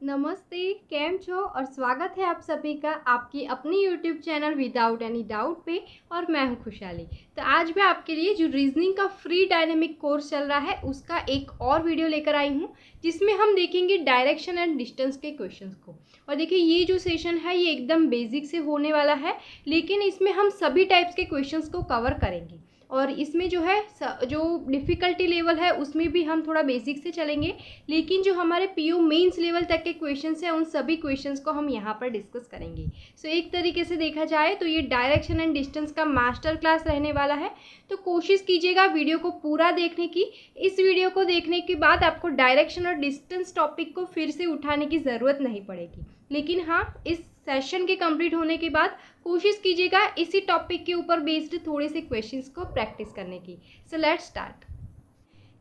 नमस्ते, कैम छो और स्वागत है आप सभी का आपकी अपनी YouTube channel without any doubt पे। और मैं हूं खुशहाली। तो आज मैं आपके लिए जो रीजनिंग का फ्री डायनेमिक कोर्स चल रहा है उसका एक और वीडियो लेकर आई हूं, जिसमें हम देखेंगे डायरेक्शन एंड डिस्टेंस के क्वेश्चंस को। और देखिए, ये जो सेशन है ये एकदम बेसिक से होने वाला है, लेकिन इसमें हम सभी टाइप्स के क्वेश्चंस को कवर करेंगे। और इसमें जो है जो डिफ़िकल्टी लेवल है उसमें भी हम थोड़ा बेसिक से चलेंगे, लेकिन जो हमारे पीओ मेंस लेवल तक के क्वेश्चंस हैं उन सभी क्वेश्चंस को हम यहाँ पर डिस्कस करेंगे। सो एक तरीके से देखा जाए तो ये डायरेक्शन एंड डिस्टेंस का मास्टर क्लास रहने वाला है। तो कोशिश कीजिएगा वीडियो को पूरा देखने की। इस वीडियो को देखने के बाद आपको डायरेक्शन और डिस्टेंस टॉपिक को फिर से उठाने की ज़रूरत नहीं पड़ेगी, लेकिन हाँ, इस सेशन के कंप्लीट होने के बाद कोशिश कीजिएगा इसी टॉपिक के ऊपर बेस्ड थोड़े से क्वेश्चंस को प्रैक्टिस करने की। So let's start.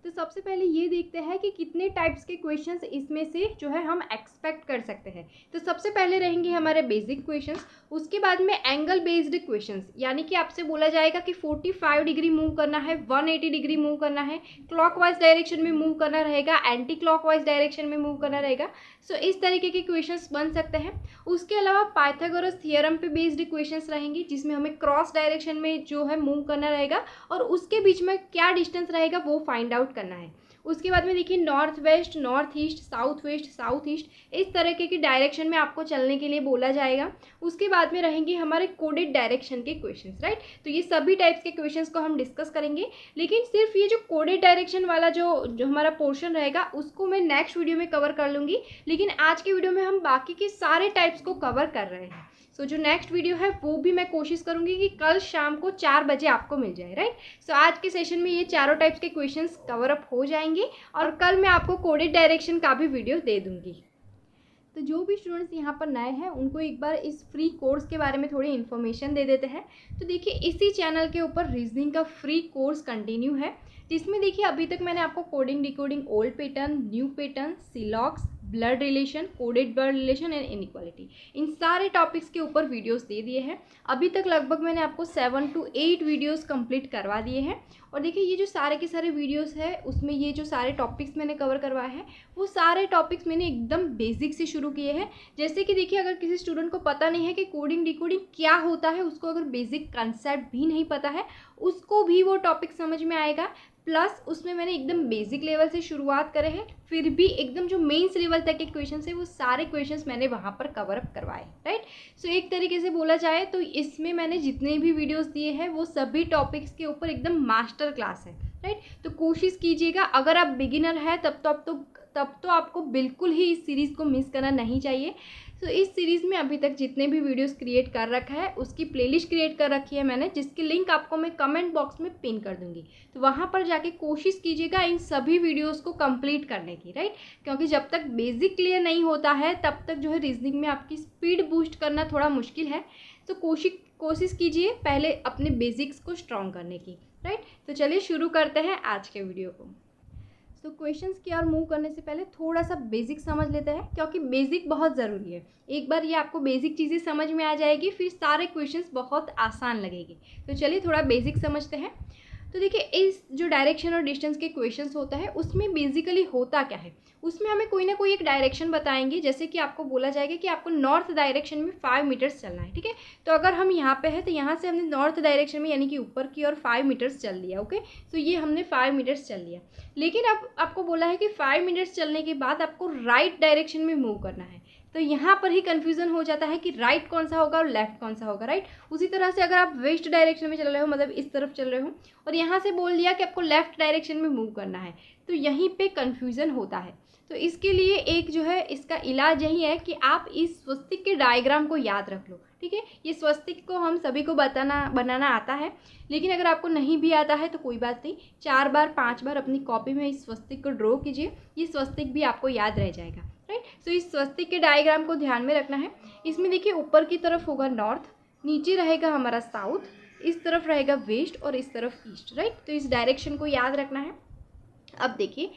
तो सबसे पहले ये देखते हैं कि कितने टाइप्स के क्वेश्चंस इसमें से जो है हम एक्सपेक्ट कर सकते हैं। तो सबसे पहले रहेंगे हमारे बेसिक क्वेश्चंस, उसके बाद में एंगल बेस्ड क्वेश्चंस, यानी कि आपसे बोला जाएगा कि 45 डिग्री मूव करना है, 180 डिग्री मूव करना है, क्लॉकवाइज डायरेक्शन में मूव करना रहेगा, एंटी क्लॉकवाइज डायरेक्शन में मूव करना रहेगा। सो इस तरीके के क्वेश्चंस बन सकते हैं। उसके अलावा पाइथागोरस थियरम पे बेस्ड क्वेश्चंस रहेंगे, जिसमें हमें क्रॉस डायरेक्शन में जो है मूव करना रहेगा और उसके बीच में क्या डिस्टेंस रहेगा वो फाइंड आउट करना है। उसके बाद में देखिए, north west, north east, south east, इस तरीके की डायरेक्शन में आपको चलने के लिए बोला जाएगा। उसके बाद में रहेंगे हमारे कोडेड डायरेक्शन के क्वेश्चंस, राइट। तो ये सभी टाइप्स के क्वेश्चंस को हम डिस्कस करेंगे, लेकिन सिर्फ ये जो कोडेड डायरेक्शन वाला जो हमारा पोर्शन रहेगा उसको मैं नेक्स्ट वीडियो में कवर कर लूँगी। लेकिन आज के वीडियो में हम बाकी के सारे टाइप्स को कवर कर रहे हैं। सो जो नेक्स्ट वीडियो है वो भी मैं कोशिश करूंगी कि कल शाम को 4 बजे आपको मिल जाए, राइट। सो आज के सेशन में ये चारों टाइप्स के क्वेश्चंस कवर अप हो जाएंगे और कल मैं आपको कोडेड डायरेक्शन का भी वीडियो दे दूंगी। तो जो भी स्टूडेंट्स यहाँ पर नए हैं उनको एक बार इस फ्री कोर्स के बारे में थोड़ी इन्फॉर्मेशन दे देते हैं। तो देखिए, इसी चैनल के ऊपर रीजनिंग का फ्री कोर्स कंटिन्यू है, जिसमें देखिए अभी तक मैंने आपको coding, decoding, old pattern, new pattern, सिलॉक्स, blood relation, coded blood relation and inequality, इन सारे टॉपिक्स के ऊपर वीडियोस दे दिए हैं। अभी तक लगभग मैंने आपको 7 to 8 वीडियोस कंप्लीट करवा दिए हैं। और देखिए, ये जो सारे के सारे वीडियोस है उसमें ये जो सारे टॉपिक्स मैंने कवर करवाए हैं वो सारे टॉपिक्स मैंने एकदम बेसिक से शुरू किए हैं। जैसे कि देखिए, अगर किसी स्टूडेंट को पता नहीं है कि कोडिंग डिकोडिंग क्या होता है, उसको अगर बेसिक कंसेप्ट भी नहीं पता है, उसको भी वो टॉपिक समझ में आएगा। प्लस उसमें मैंने एकदम बेसिक लेवल से शुरुआत करे हैं, फिर भी एकदम जो मेंस लेवल तक के क्वेश्चन है वो सारे क्वेश्चंस मैंने वहाँ पर कवर अप करवाए, राइट। सो एक तरीके से बोला जाए तो इसमें मैंने जितने भी वीडियोस दिए हैं वो सभी टॉपिक्स के ऊपर एकदम मास्टर क्लास है, राइट। तो कोशिश कीजिएगा, अगर आप बिगिनर है तब तो आपको बिल्कुल ही इस सीरीज़ को मिस करना नहीं चाहिए। तो इस सीरीज़ में अभी तक जितने भी वीडियोस क्रिएट कर रखा है उसकी प्लेलिस्ट क्रिएट कर रखी है मैंने, जिसकी लिंक आपको मैं कमेंट बॉक्स में पिन कर दूंगी। तो वहाँ पर जाके कोशिश कीजिएगा इन सभी वीडियोस को कंप्लीट करने की, राइट। क्योंकि जब तक बेसिक क्लियर नहीं होता है तब तक जो है रीजनिंग में आपकी स्पीड बूस्ट करना थोड़ा मुश्किल है। तो कोशिश कीजिए पहले अपने बेसिक्स को स्ट्रॉन्ग करने की, राइट। तो चलिए शुरू करते हैं आज के वीडियो को। तो क्वेश्चंस की ओर मूव करने से पहले थोड़ा सा बेसिक समझ लेते हैं, क्योंकि बेसिक बहुत ज़रूरी है। एक बार ये आपको बेसिक चीज़ें समझ में आ जाएगी फिर सारे क्वेश्चंस बहुत आसान लगेंगे। तो चलिए थोड़ा बेसिक समझते हैं। तो देखिए, इस जो डायरेक्शन और डिस्टेंस के क्वेश्चंस होता है उसमें बेसिकली होता क्या है, उसमें हमें कोई ना कोई एक डायरेक्शन बताएंगे। जैसे कि आपको बोला जाएगा कि आपको नॉर्थ डायरेक्शन में 5 मीटर्स चलना है, ठीक है। तो अगर हम यहाँ पे हैं तो यहाँ से हमने नॉर्थ डायरेक्शन में यानी कि ऊपर की ओर 5 मीटर्स चल लिया, ओके। तो ये हमने 5 मीटर्स चल लिया। लेकिन अब आपको बोला है कि 5 मिनट्स चलने के बाद आपको राइट डायरेक्शन में मूव करना है। तो यहाँ पर ही कन्फ्यूज़न हो जाता है कि राइट कौन सा होगा और लेफ्ट कौन सा होगा, राइट। उसी तरह से अगर आप वेस्ट डायरेक्शन में चल रहे हो, मतलब इस तरफ चल रहे हो, और यहाँ से बोल दिया कि आपको लेफ्ट डायरेक्शन में मूव करना है, तो यहीं पे कन्फ्यूज़न होता है। तो इसके लिए एक जो है इसका इलाज यही है कि आप इस स्वस्तिक के डायग्राम को याद रख लो, ठीक है। ये स्वस्तिक को हम सभी को बनाना आता है, लेकिन अगर आपको नहीं भी आता है तो कोई बात नहीं, 4 बार 5 बार अपनी कॉपी में इस स्वस्तिक को ड्रॉ कीजिए, ये स्वस्तिक भी आपको याद रह जाएगा, राइट। सो इस स्वस्तिक के डायग्राम को ध्यान में रखना है। इसमें देखिए, ऊपर की तरफ होगा नॉर्थ, नीचे रहेगा हमारा साउथ, इस तरफ रहेगा वेस्ट और इस तरफ ईस्ट, राइट। तो इस डायरेक्शन को याद रखना है। अब देखिए,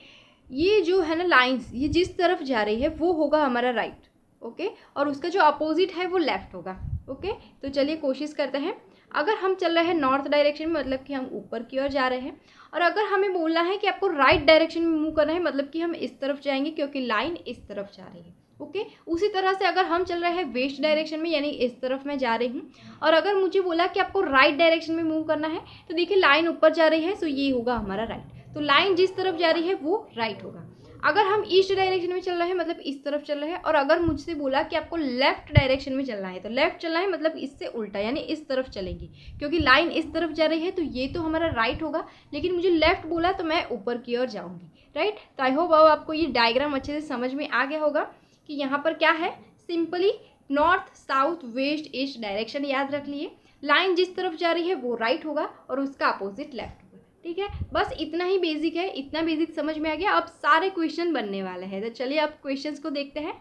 ये जो है ना लाइंस, ये जिस तरफ जा रही है वो होगा हमारा राइट, ओके, और उसका जो अपोजिट है वो लेफ्ट होगा, ओके। तो चलिए कोशिश करते हैं। अगर हम चल रहे हैं नॉर्थ डायरेक्शन में, मतलब कि हम ऊपर की ओर जा रहे हैं, और अगर हमें बोलना है कि आपको राइट डायरेक्शन में मूव करना है, मतलब कि हम इस तरफ जाएंगे क्योंकि लाइन इस तरफ जा रही है, ओके। उसी तरह से अगर हम चल रहे हैं वेस्ट डायरेक्शन में, यानी इस तरफ मैं जा रही हूँ, और अगर मुझे बोला कि आपको राइट डायरेक्शन में मूव करना है, तो देखिए लाइन ऊपर जा रही है, सो ये होगा हमारा राइट। तो लाइन जिस तरफ जा रही है वो राइट होगा। अगर हम ईस्ट डायरेक्शन में चल रहे हैं मतलब इस तरफ चल रहे हैं, और अगर मुझसे बोला कि आपको लेफ्ट डायरेक्शन में चलना है, तो लेफ्ट चलना है मतलब इससे उल्टा, यानी इस तरफ चलेंगी, क्योंकि लाइन इस तरफ जा रही है तो ये तो हमारा राइट होगा, लेकिन मुझे लेफ्ट बोला तो मैं ऊपर की ओर जाऊंगी, राइट। तो आई होप अब आपको ये डायग्राम अच्छे से समझ में आ गया होगा कि यहाँ पर क्या है। Simply north south west east direction याद रख लिए। लाइन जिस तरफ जा रही है वो राइट होगा और उसका अपोजिट लेफ्ट। ठीक है, बस इतना ही बेसिक है। इतना बेसिक समझ में आ गया। अब सारे क्वेश्चन बनने वाले हैं, तो चलिए अब क्वेश्चंस को देखते हैं।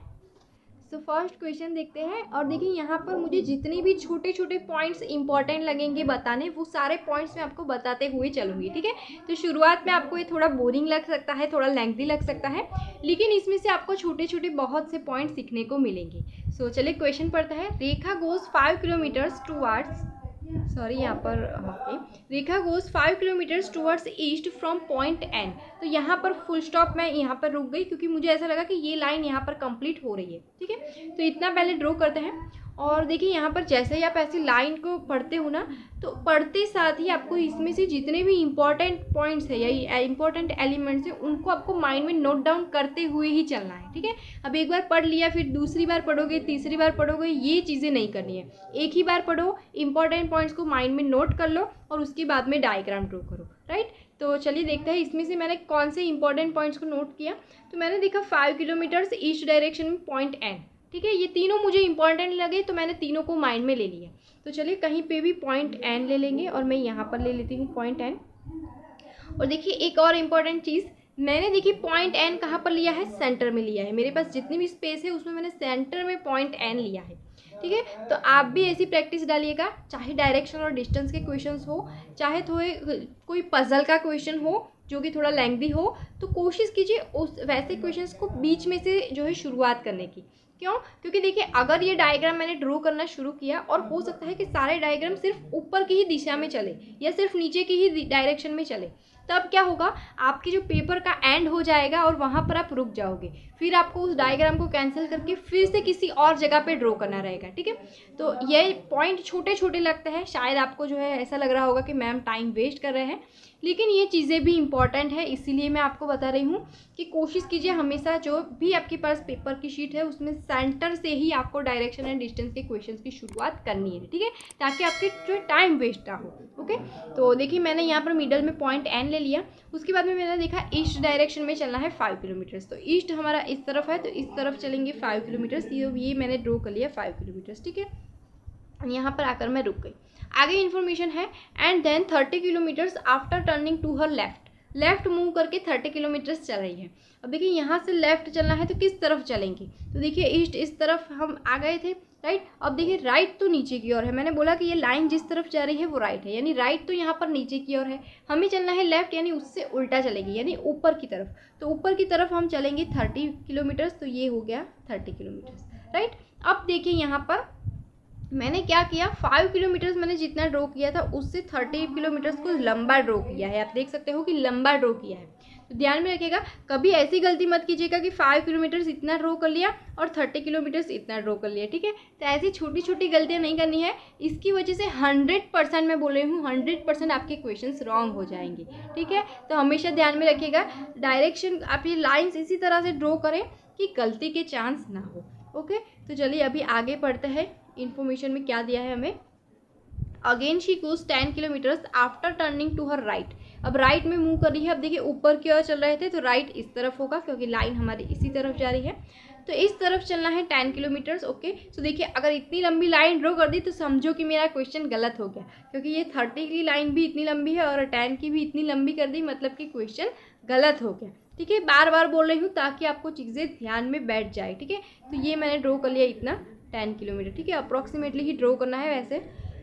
तो फर्स्ट क्वेश्चन देखते हैं, और देखिए यहाँ पर मुझे जितने भी छोटे छोटे पॉइंट्स इंपॉर्टेंट लगेंगे बताने, वो सारे पॉइंट्स मैं आपको बताते हुए चलूँगी। ठीक है, तो शुरुआत में आपको ये थोड़ा बोरिंग लग सकता है, थोड़ा लेंथी लग सकता है, लेकिन इसमें से आपको छोटे छोटे बहुत से पॉइंट सीखने को मिलेंगे। सो चलिए क्वेश्चन पढ़ते हैं। Rekha goes 5 kilometres towards, sorry यहाँ पर okay, Rekha goes 5 kilometres towards east from point N. तो यहाँ पर फुल स्टॉप मैं यहाँ पर रुक गई, क्योंकि मुझे ऐसा लगा कि ये लाइन यहाँ पर कंप्लीट हो रही है। ठीक है, तो इतना पहले ड्रॉ करते हैं। और देखिए यहाँ पर जैसे ही आप ऐसी लाइन को पढ़ते हो ना, तो पढ़ते साथ ही आपको इसमें से जितने भी इंपॉर्टेंट पॉइंट्स है या इंपॉर्टेंट एलिमेंट्स है, उनको आपको माइंड में नोट डाउन करते हुए ही चलना है। ठीक है, अब एक बार पढ़ लिया, फिर दूसरी बार पढ़ोगे, तीसरी बार पढ़ोगे, ये चीज़ें नहीं करनी है। एक ही बार पढ़ो, इंपॉर्टेंट पॉइंट्स को माइंड में नोट कर लो और उसके बाद में डायग्राम ड्रॉ करो, राइट। तो चलिए देखते हैं इसमें से मैंने कौन से इंपॉर्टेंट पॉइंट्स को नोट किया। तो मैंने देखा 5 किलोमीटर्स ईस्ट डायरेक्शन में पॉइंट एन। ठीक है, ये तीनों मुझे इंपॉर्टेंट लगे, तो मैंने तीनों को माइंड में ले लिया। तो चलिए कहीं पे भी पॉइंट एन ले लेंगे, और मैं यहाँ पर ले लेती हूँ पॉइंट एन। और देखिए एक और इम्पॉर्टेंट चीज़, मैंने देखिए पॉइंट एन कहाँ पर लिया है, सेंटर में लिया है। मेरे पास जितनी भी स्पेस है उसमें मैंने सेंटर में पॉइंट एन लिया है। ठीक है, तो आप भी ऐसी प्रैक्टिस डालिएगा, चाहे डायरेक्शन और डिस्टेंस के क्वेश्चंस हो, चाहे थोड़े कोई पजल का क्वेश्चन हो जो कि थोड़ा लेंथी हो, तो कोशिश कीजिए उस वैसे क्वेश्चंस को बीच में से जो है शुरुआत करने की। क्यों? क्योंकि देखिए अगर ये डायग्राम मैंने ड्रॉ करना शुरू किया, और हो सकता है कि सारे डायग्राम सिर्फ ऊपर की ही दिशा में चले या सिर्फ नीचे की ही डायरेक्शन में चले, तब क्या होगा, आपके जो पेपर का एंड हो जाएगा और वहाँ पर आप रुक जाओगे। फिर आपको उस डायग्राम को कैंसिल करके फिर से किसी और जगह पे ड्रॉ करना रहेगा। ठीक है, तो ये पॉइंट छोटे छोटे लगते हैं, शायद आपको जो है ऐसा लग रहा होगा कि मैम टाइम वेस्ट कर रहे हैं, लेकिन ये चीज़ें भी इंपॉर्टेंट है। इसीलिए मैं आपको बता रही हूँ कि कोशिश कीजिए हमेशा जो भी आपके पास पेपर की शीट है उसमें सेंटर से ही आपको डायरेक्शन एंड डिस्टेंस के क्वेश्चंस की शुरुआत करनी है। ठीक है, ताकि आपके जो टाइम वेस्ट ना हो। ओके, तो देखिए मैंने यहाँ पर मिडल में पॉइंट एन ले लिया। उसके बाद में मैंने देखा ईस्ट डायरेक्शन में चलना है 5 किलोमीटर्स। तो ईस्ट हमारा इस तरफ है, तो इस तरफ चलेंगे 5 किलोमीटर्स। ये मैंने ड्रॉ कर लिया 5 किलोमीटर्स। ठीक है, यहाँ पर आकर मैं रुक गई। आगे इन्फॉर्मेशन है, and then 30 kilometres after turning to her left move करके 30 किलोमीटर्स चल रही है। अब देखिए यहाँ से लेफ्ट चलना है तो किस तरफ चलेंगे, तो देखिए ईस्ट इस तरफ हम आ गए थे, राइट। अब देखिए राइट तो नीचे की ओर है, मैंने बोला कि ये लाइन जिस तरफ जा रही है वो राइट है, यानी राइट तो यहाँ पर नीचे की ओर है, हमें चलना है लेफ्ट, यानी उससे उल्टा चलेगी, यानी ऊपर की तरफ। तो ऊपर की तरफ हम चलेंगे 30 किलोमीटर्स, तो ये हो गया 30 किलोमीटर्स, राइट। अब देखिए यहाँ पर मैंने क्या किया, 5 किलोमीटर्स मैंने जितना ड्रॉ किया था उससे 30 किलोमीटर्स को लंबा ड्रॉ किया है। आप देख सकते हो कि लंबा ड्रॉ किया है। तो ध्यान में रखिएगा, कभी ऐसी गलती मत कीजिएगा कि 5 किलोमीटर्स इतना ड्रॉ कर लिया और 30 किलोमीटर्स इतना ड्रॉ कर लिया। ठीक है, तो ऐसी छोटी छोटी गलतियाँ नहीं करनी है। इसकी वजह से 100% मैं बोल रही हूँ 100% आपके क्वेश्चंस रॉन्ग हो जाएंगे। ठीक है, तो हमेशा ध्यान में रखिएगा, डायरेक्शन आप ये लाइन्स इसी तरह से ड्रॉ करें कि गलती के चांस ना हो। ओके, तो चलिए अभी आगे पढ़ते हैं। इन्फॉर्मेशन में क्या दिया है हमें, again she goes 10 kilometres after turning to her right. अब राइट में मूव कर रही है। अब देखिए ऊपर की ओर चल रहे थे तो राइट इस तरफ होगा, क्योंकि लाइन हमारी इसी तरफ जा रही है, तो इस तरफ चलना है 10 किलोमीटर्स। ओके, तो देखिए अगर इतनी लंबी लाइन ड्रॉ कर दी तो समझो कि मेरा क्वेश्चन गलत हो गया, क्योंकि ये 30 की लाइन भी इतनी लंबी है और 10 की भी इतनी लंबी कर दी, मतलब कि क्वेश्चन गलत हो गया। ठीक है, बार बार बोल रही हूँ ताकि आपको चीज़ें ध्यान में बैठ जाए। ठीक है, तो ये मैंने ड्रॉ कर लिया इतना 10 किलोमीटर। ठीक है, अप्रॉक्सीमेटली ही ड्रॉ करना है वैसे,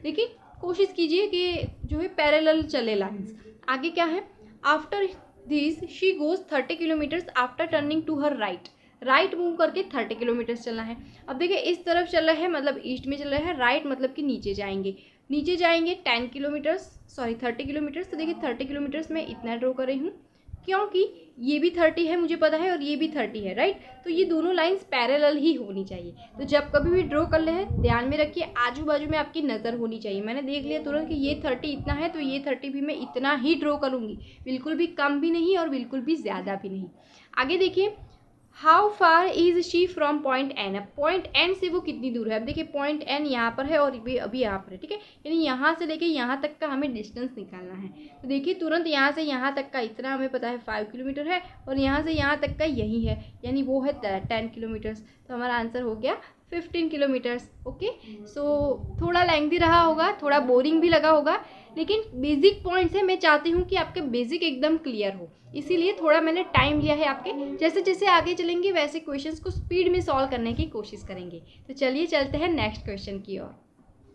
लेकिन कोशिश कीजिए कि जो है पैरेलल चले लाइन्स। आगे क्या है, after this she goes 30 kilometres after turning to her right move करके 30 किलोमीटर्स चलना है। अब देखिए इस तरफ चल रहा है, मतलब ईस्ट में चल रहा है, राइट मतलब कि नीचे जाएंगे 10 किलोमीटर्स, सॉरी 30 किलोमीटर्स। तो देखिए 30 किलोमीटर्स मैं इतना ड्रॉ कर रही हूँ, क्योंकि ये भी 30 है मुझे पता है और ये भी 30 है, राइट। तो ये दोनों लाइंस पैरेलल ही होनी चाहिए। तो जब कभी भी ड्रॉ कर ले हैं ध्यान में रखिए आजू बाजू में आपकी नज़र होनी चाहिए। मैंने देख लिया तुरंत कि ये 30 इतना है तो ये 30 भी मैं इतना ही ड्रॉ करूँगी, बिल्कुल भी कम भी नहीं और बिल्कुल भी ज़्यादा भी नहीं। आगे देखिए, how far is she from point N. अब पॉइंट एन से वो कितनी दूर है। अब देखिए पॉइंट एन यहाँ पर है और अभी यहाँ पर है, ठीक है। यानी यहाँ से लेके यहाँ तक का हमें डिस्टेंस निकालना है। तो देखिए तुरंत यहाँ से यहाँ तक का इतना हमें पता है 5 किलोमीटर है और यहाँ से यहाँ तक का यही है, यानी वो है 10 किलोमीटर्स। तो हमारा आंसर हो गया 15 किलोमीटर्स। ओके, सो थोड़ा लेंथी रहा होगा, थोड़ा बोरिंग भी लगा होगा, लेकिन बेसिक पॉइंट्स है। मैं चाहती हूँ कि आपके बेसिक एकदम क्लियर हो, इसीलिए थोड़ा मैंने टाइम लिया है आपके। जैसे जैसे आगे चलेंगे वैसे क्वेश्चंस को स्पीड में सॉल्व करने की कोशिश करेंगे। तो चलिए चलते हैं नेक्स्ट क्वेश्चन की ओर।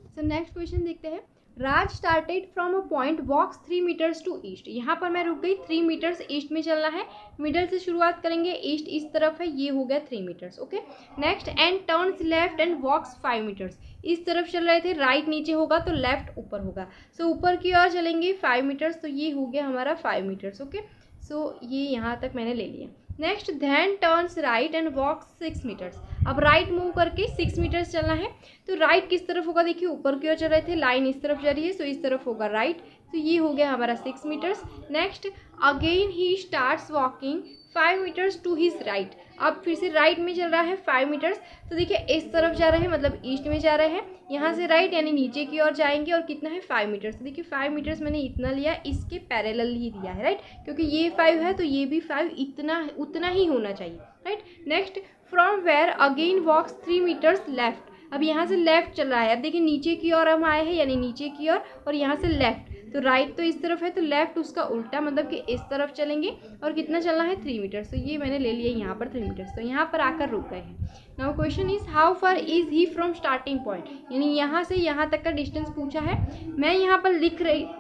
सो नेक्स्ट क्वेश्चन देखते हैं। Raj started from a point walks 3 metres to east. यहाँ पर मैं रुक गई, 3 मीटर्स ईस्ट में चलना है। मिडल से शुरुआत करेंगे, ईस्ट इस तरफ है, ये हो गया 3 metres. Okay, next and turns left and walks 5 metres. इस तरफ चल रहे थे, राइट नीचे होगा तो लेफ्ट ऊपर होगा। सो ऊपर की ओर चलेंगे 5 मीटर्स, तो ये हो गया हमारा 5 मीटर्स। ओके, सो ये यहाँ तक मैंने ले लिया। Next then turns right and walks 6 metres. अब राइट मूव करके 6 मीटर्स चलना है। तो राइट किस तरफ होगा, देखिए ऊपर की ओर चल रहे थे, लाइन इस तरफ जा रही है, सो इस तरफ होगा राइट। तो ये हो गया हमारा 6 metres. Next again he starts walking 5 metres to his right. अब फिर से राइट में चल रहा है 5 मीटर्स। तो देखिए इस तरफ जा रहे हैं, मतलब ईस्ट में जा रहे हैं, यहाँ से राइट यानी नीचे की ओर जाएंगे। और कितना है 5 मीटर्स। तो देखिए 5 मीटर्स मैंने इतना लिया, इसके पैरेलल ही दिया है, राइट, क्योंकि ये 5 है तो ये भी 5 इतना उतना ही होना चाहिए, right. Next from where again walks 3 metres left. अब यहाँ से लेफ्ट चल रहा है। अब देखिए नीचे की ओर हम आए हैं, यानी नीचे की ओर, और यहाँ से लेफ्ट। तो राइट तो इस तरफ है तो लेफ्ट उसका उल्टा, मतलब कि इस तरफ चलेंगे। और कितना चलना है 3 मीटर्स। तो ये मैंने ले लिया यहाँ पर 3 मीटर्स। तो यहाँ पर आकर रुक गए हैं। Now question is how far is he from starting point. यानी यहाँ से यहाँ तक का डिस्टेंस पूछा है। मैं यहाँ पर